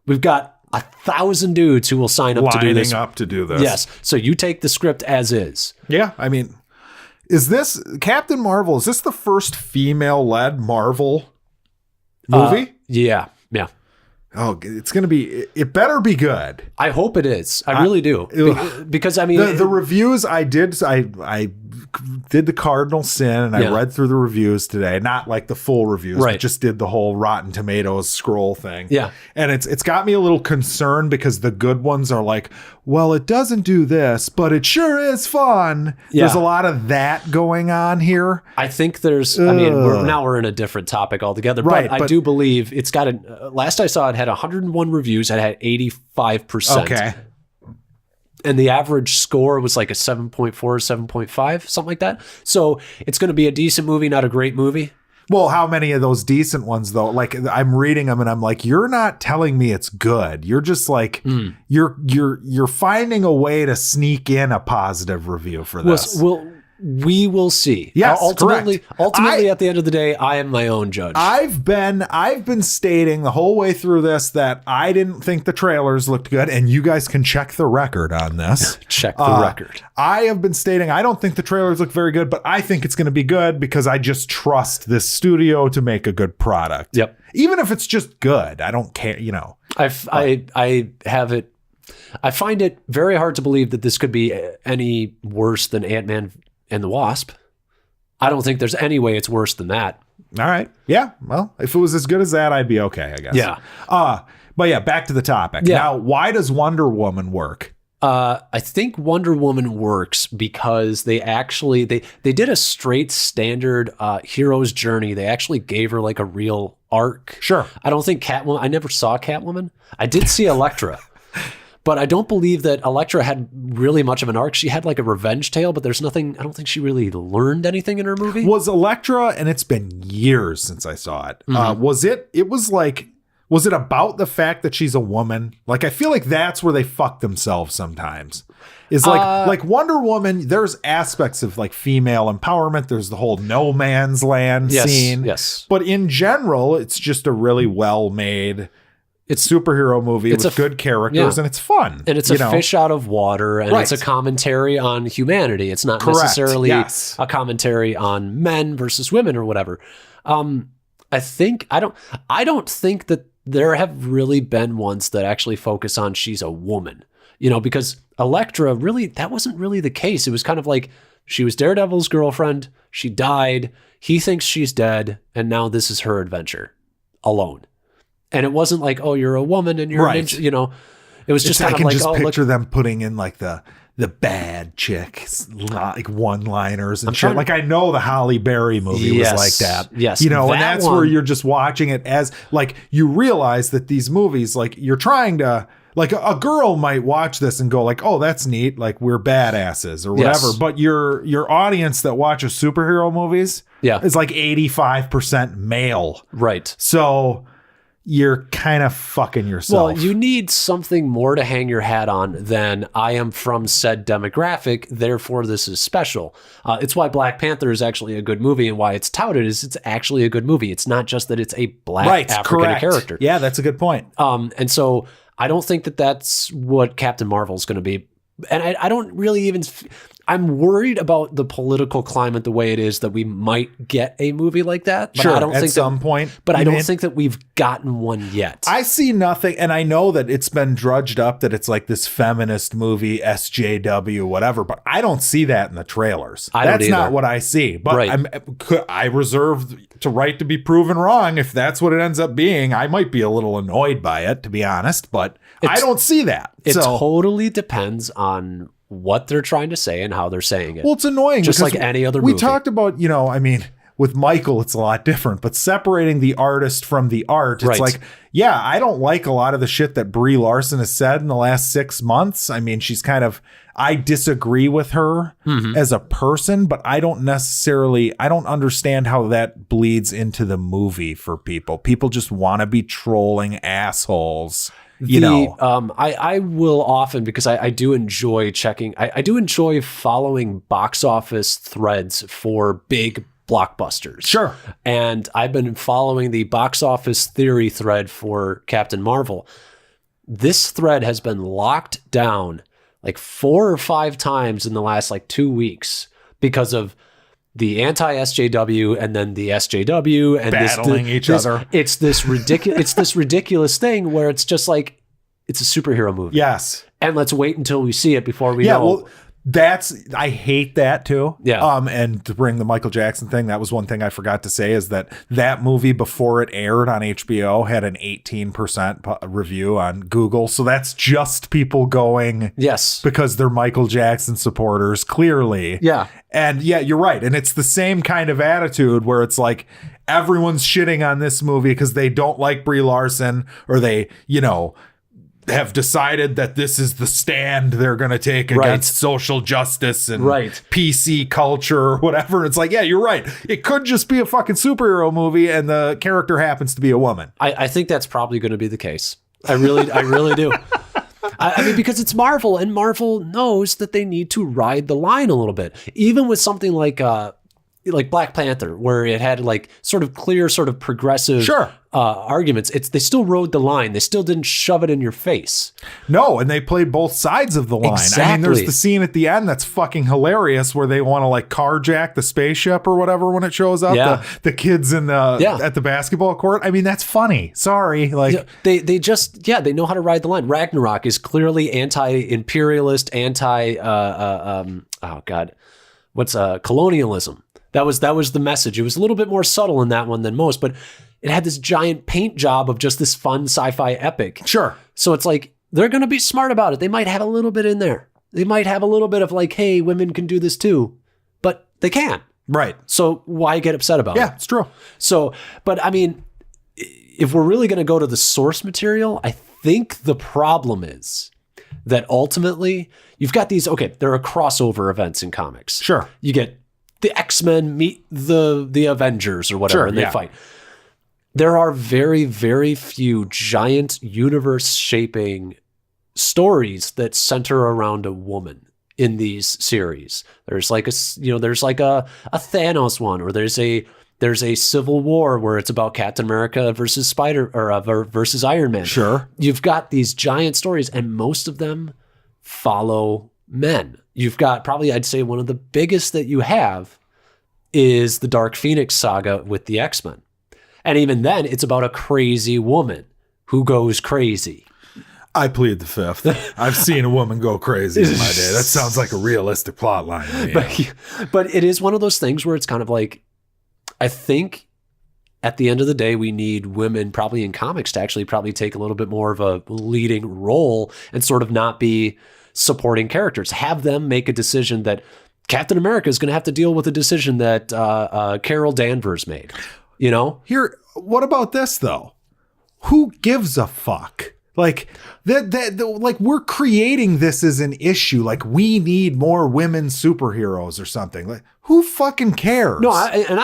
We've got 1,000 dudes who will sign up to do this. Lining up to do this. Yes. So you take the script as is. Yeah, I mean, is this Captain Marvel? Is this the first female-led Marvel movie? Yeah. Oh, it's going to be, it better be good. I hope it is. I really do. Because I mean, the reviews I did the cardinal sin and I read through the reviews today, not like the full reviews, but just did the whole Rotten Tomatoes scroll thing. Yeah. And it's got me a little concerned because the good ones are like, well, it doesn't do this, but it sure is fun. Yeah. There's a lot of that going on here. I think there's, I mean, we're in a different topic altogether, but I do believe it's got last I saw it had 101 reviews. It had 85%. Okay. And the average score was like a 7.4, 7.5, something like that. So it's going to be a decent movie, not a great movie. Well, how many of those decent ones though? Like I'm reading them and I'm like, you're not telling me it's good. You're just like, you're finding a way to sneak in a positive review for this. We will see. Yes, ultimately, at the end of the day, I am my own judge. I've been stating the whole way through this that I didn't think the trailers looked good, and you guys can check the record on this. Check the record. I have been stating I don't think the trailers look very good, but I think it's going to be good because I just trust this studio to make a good product. Yep. Even if it's just good, I don't care. I have it. I find it very hard to believe that this could be any worse than Ant-Man and the Wasp. I don't think there's any way it's worse than that. All right. Yeah. Well, if it was as good as that, I'd be okay, I guess. Yeah. But yeah, back to the topic. Yeah. Now, why does Wonder Woman work? I think Wonder Woman works because they actually they did a straight standard hero's journey. They actually gave her like a real arc. Sure. I don't think I never saw Catwoman. I did see Elektra. But I don't believe that Elektra had really much of an arc. She had like a revenge tale, but there's nothing. I don't think she really learned anything in her movie. Was Elektra, and it's been years since I saw it. Was it about the fact that she's a woman? Like, I feel like that's where they fuck themselves sometimes. Is like Wonder Woman, there's aspects of like female empowerment. There's the whole no man's land scene. Yes. But in general, it's just a really well-made superhero movie with good characters, and it's fun. And it's a fish out of water, and it's a commentary on humanity. It's not necessarily a commentary on men versus women or whatever. I don't think that there have really been ones that actually focus on she's a woman, because Elektra really, that wasn't really the case. It was kind of like she was Daredevil's girlfriend. She died. He thinks she's dead. And now this is her adventure alone. And it wasn't like, oh, you're a woman and you're an ninja, it was just kind of like, just picture them putting in like the bad chick, like one-liners and shit. Like I know the Halle Berry movie was like that. Yes. And that's where you're just watching it as like, you realize that these movies, like you're trying to, like a girl might watch this and go like, oh, that's neat. Like we're badasses or whatever. Yes. But your audience that watches superhero movies is like 85% male. Right. So you're kind of fucking yourself. Well, you need something more to hang your hat on than I am from said demographic, therefore this is special. It's why Black Panther is actually a good movie, and why it's touted is it's actually a good movie. It's not just that it's a black African character. Yeah, that's a good point. And so I don't think that that's what Captain Marvel is going to be. And I don't really even, I'm worried about the political climate the way it is, that we might get a movie like that. But sure, I don't think at some point. But I don't think that we've gotten one yet. I see nothing, and I know that it's been drudged up that it's like this feminist movie, SJW, whatever, but I don't see that in the trailers. That's not what I see. But I reserve the right to be proven wrong. If that's what it ends up being, I might be a little annoyed by it, to be honest, but I don't see that. It totally depends on what they're trying to say and how they're saying it. Well, it's annoying. Just like any other movie. We talked about, with Michael, it's a lot different, but separating the artist from the art, it's like, yeah, I don't like a lot of the shit that Brie Larson has said in the last 6 months. I mean, I disagree with her as a person, but I don't understand how that bleeds into the movie for people. People just want to be trolling assholes. I will often, because I do enjoy checking, I do enjoy following box office threads for big blockbusters. Sure. And I've been following the box office theory thread for Captain Marvel. This thread has been locked down like 4 or 5 times in the last 2 weeks because of the anti-SJW and then the SJW and battling each other. It's this ridiculous thing where it's just like, it's a superhero movie. Yes. And let's wait until we see it before we know. Well, I hate that too. Yeah. And to bring the Michael Jackson thing, that was one thing I forgot to say, is that movie, before it aired on HBO, had an 18% review on Google. So that's just people going, yes, because they're Michael Jackson supporters, clearly. Yeah. And yeah, you're right. And it's the same kind of attitude where it's like, everyone's shitting on this movie because they don't like Brie Larson, or they, have decided that this is the stand they're going to take against social justice and PC culture or whatever. It's like, yeah, you're right. It could just be a fucking superhero movie and the character happens to be a woman. I think that's probably going to be the case. I really do. I mean, because it's Marvel, and Marvel knows that they need to ride the line a little bit. Even with something like Black Panther, where it had sort of clear, sort of progressive arguments. They still rode the line. They still didn't shove it in your face. No, and they played both sides of the line. Exactly. I mean, there's the scene at the end that's fucking hilarious where they want to carjack the spaceship or whatever when it shows up. Yeah. The kids in the at the basketball court. I mean, that's funny. Sorry, they know how to ride the line. Ragnarok is clearly anti-imperialist, colonialism. That was the message. It was a little bit more subtle in that one than most, but it had this giant paint job of just this fun sci-fi epic. Sure. So it's like, they're going to be smart about it. They might have a little bit in there. They might have a little bit of hey, women can do this too, but they can't. Right. So why get upset about it? Yeah, it's true. So, but I mean, if we're really going to go to the source material, I think the problem is that ultimately you've got these, there are crossover events in comics. Sure. You get the X-Men meet the Avengers or whatever, and they fight. There are very, very few giant universe-shaping stories that center around a woman in these series. There's a Thanos one, or there's a Civil War where it's about Captain America versus versus Iron Man. Sure. You've got these giant stories, and most of them follow men. You've got probably, I'd say, one of the biggest that you have is the Dark Phoenix saga with the X-Men. And even then, it's about a crazy woman who goes crazy. I plead the fifth. I've seen a woman go crazy in my day. That sounds like a realistic plot line. But it is one of those things where it's kind of I think at the end of the day, we need women probably in comics to actually probably take a little bit more of a leading role and sort of not be supporting characters. Have them make a decision that Captain America is going to have to deal with a decision that Carol Danvers made. Here, what about this though? Who gives a fuck? We're creating this as an issue. We need more women superheroes or something. Who fucking cares? No,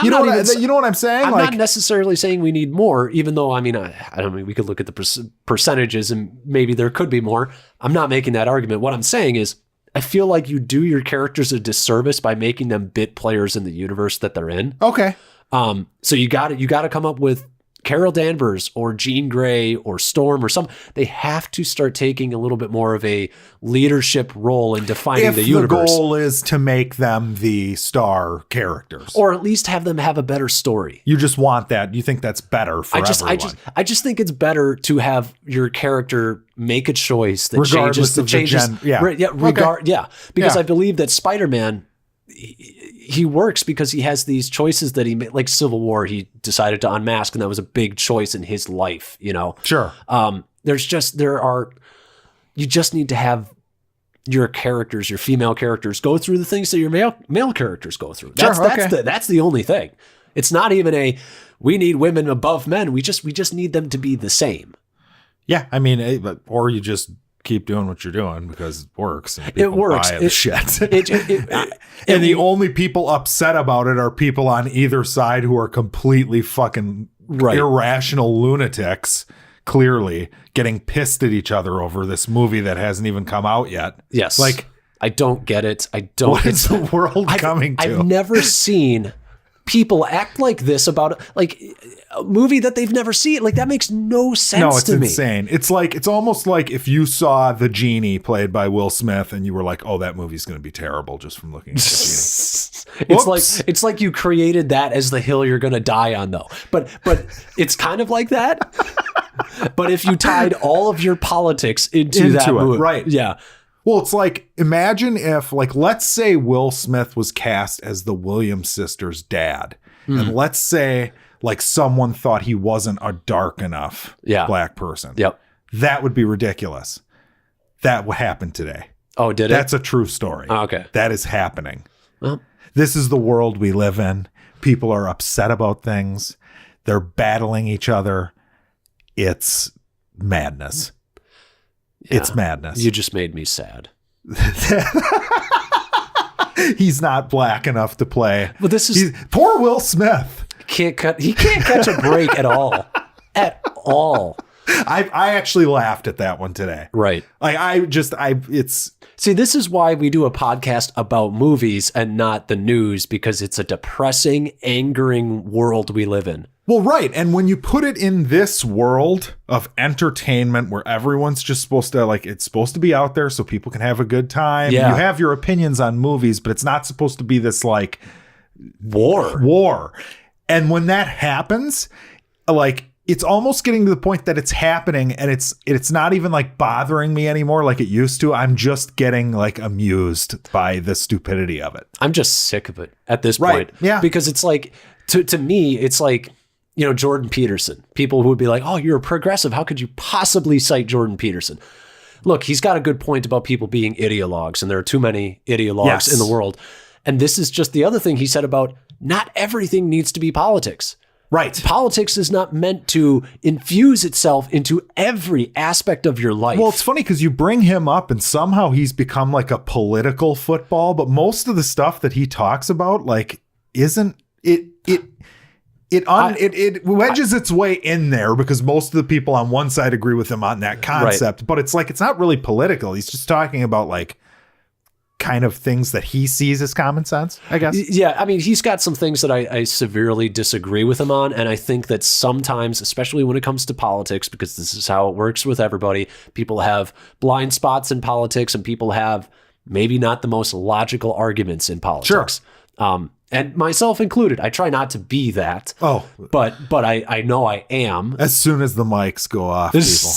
you know what I'm saying? I'm not necessarily saying we need more, even though, I don't mean, we could look at the percentages and maybe there could be more. I'm not making that argument. What I'm saying is, I feel like you do your characters a disservice by making them bit players in the universe that they're in. Okay. So you got to come up with Carol Danvers or Jean Grey or Storm or they have to start taking a little bit more of a leadership role in defining the universe. The goal is to make them the star characters. Or at least have them have a better story. You just want that. You think that's better for everyone. I just think it's better to have your character make a choice that changes. Because I believe that Spider-Man, he works because he has these choices that he made, like Civil War, he decided to unmask, and that was a big choice in his life, you know? Sure. You just need to have your characters, your female characters, go through the things that your male characters go through. That's the only thing. It's not even we need women above men. We just need them to be the same. Yeah. I mean, or you just keep doing what you're doing because it works. And it works. Buy the shit. And the only people upset about it are people on either side who are completely fucking irrational lunatics, clearly getting pissed at each other over this movie that hasn't even come out yet. Yes. Like, I don't get it. What is the world coming to? I've never seen people act like this about like a movie that they've never seen. Like, that makes no sense to me. No, it's insane. It's almost like if you saw The Genie played by Will Smith and you were like, oh, that movie's going to be terrible just from looking at The Genie. It's like you created that as the hill you're going to die on, though. But it's kind of like that. But if you tied all of your politics into that movie. Right. Yeah. Well, it's like, imagine if, like, let's say Will Smith was cast as the Williams sisters' dad. And let's say, like, someone thought he wasn't a dark enough black person. Yep. That would be ridiculous. That would happen today. Oh, did it? That's a true story. Oh, okay. That is happening. Well, this is the world we live in. People are upset about things. They're battling each other. It's madness. Yeah, it's madness. You just made me sad. He's not black enough to play. But poor Will Smith. He can't catch a break at all. At all. I actually laughed at that one today. Right. See, this is why we do a podcast about movies and not the news, because it's a depressing, angering world we live in. Well, right. And when you put it in this world of entertainment where everyone's just supposed to, like, it's supposed to be out there so people can have a good time. Yeah. You have your opinions on movies, but it's not supposed to be this, like, war. And when that happens, like, it's almost getting to the point that it's happening and it's not even like bothering me anymore like it used to. I'm just getting like amused by the stupidity of it. I'm just sick of it at this point. Yeah. Because it's like, to me, it's like, you know, Jordan Peterson. People who would be like, oh, you're a progressive. How could you possibly cite Jordan Peterson? Look, he's got a good point about people being ideologues, and there are too many ideologues in the world. And this is just the other thing he said about not everything needs to be politics. Right. Politics is not meant to infuse itself into every aspect of your life. Well, it's funny because you bring him up and somehow he's become like a political football, but most of the stuff that he talks about, like, isn't it wedges its way in there because most of the people on one side agree with him on that concept, but it's like, it's not really political. He's just talking about like kind of things that he sees as common sense, I guess. Yeah. I mean, he's got some things that I severely disagree with him on. And I think that sometimes, especially when it comes to politics, because this is how it works with everybody, people have blind spots in politics and people have maybe not the most logical arguments in politics. Sure. And myself included. I try not to be that. Oh, but I know I am. As soon as the mics go off, people.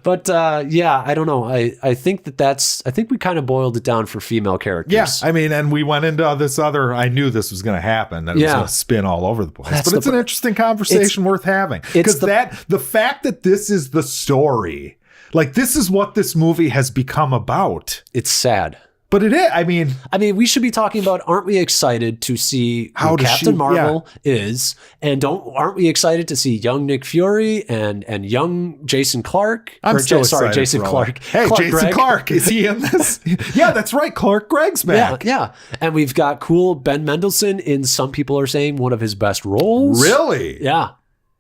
But yeah, I don't know. I think I think we kind of boiled it down for female characters. Yeah, I mean, and we went into this other, I knew this was going to happen, that it was going to spin all over the place. But it's an interesting conversation worth having. Because the fact that this is the story, like this is what this movie has become about. It's sad. But it is. I mean, we should be talking about, aren't we excited to see who Captain Marvel is? And aren't we excited to see young Nick Fury and young Jason Clark? Jason Clark. Hey, Clark Jason Gregg. Clark. Is he in this? Yeah, that's right. Clark Gregg's back. Yeah. And we've got cool Ben Mendelsohn in, some people are saying, one of his best roles. Really? Yeah.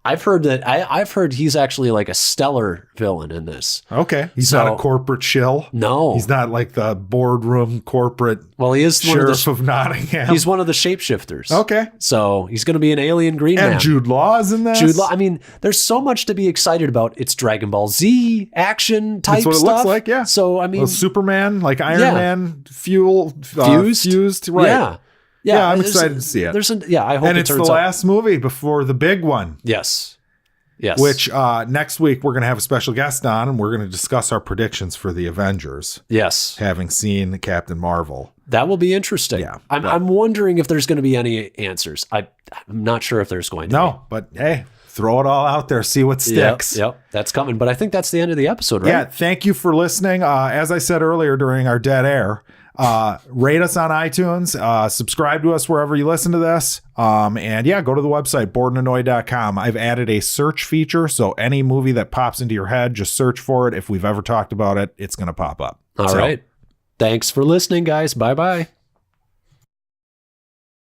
I've heard that. I've heard he's actually like a stellar villain in this. Okay, he's not a corporate shill. No, he's not like the boardroom corporate. Well, he is sheriff of Nottingham. He's one of the shapeshifters. Okay, so he's going to be an alien green man. And Jude Law is in this. Jude Law. I mean, there's so much to be excited about. It's Dragon Ball Z action type stuff. That's what it looks like. Yeah. So I mean, Superman, like Iron Man, fused. Right. Yeah, I'm excited to see it. I hope it's the last movie before the big one. Yes. Which next week we're going to have a special guest on, and we're going to discuss our predictions for the Avengers. Yes. Having seen Captain Marvel. That will be interesting. Yeah. I'm wondering if there's going to be any answers. I'm not sure if there's going to be. No, but hey, throw it all out there. See what sticks. Yep. That's coming. But I think that's the end of the episode, right? Yeah. Thank you for listening. As I said earlier during our dead air, rate us on iTunes, subscribe to us wherever you listen to this. And go to the website, boredandanoid.com. I've added a search feature. So any movie that pops into your head, just search for it. If we've ever talked about it, it's going to pop up. All right. Thanks for listening, guys. Bye-bye.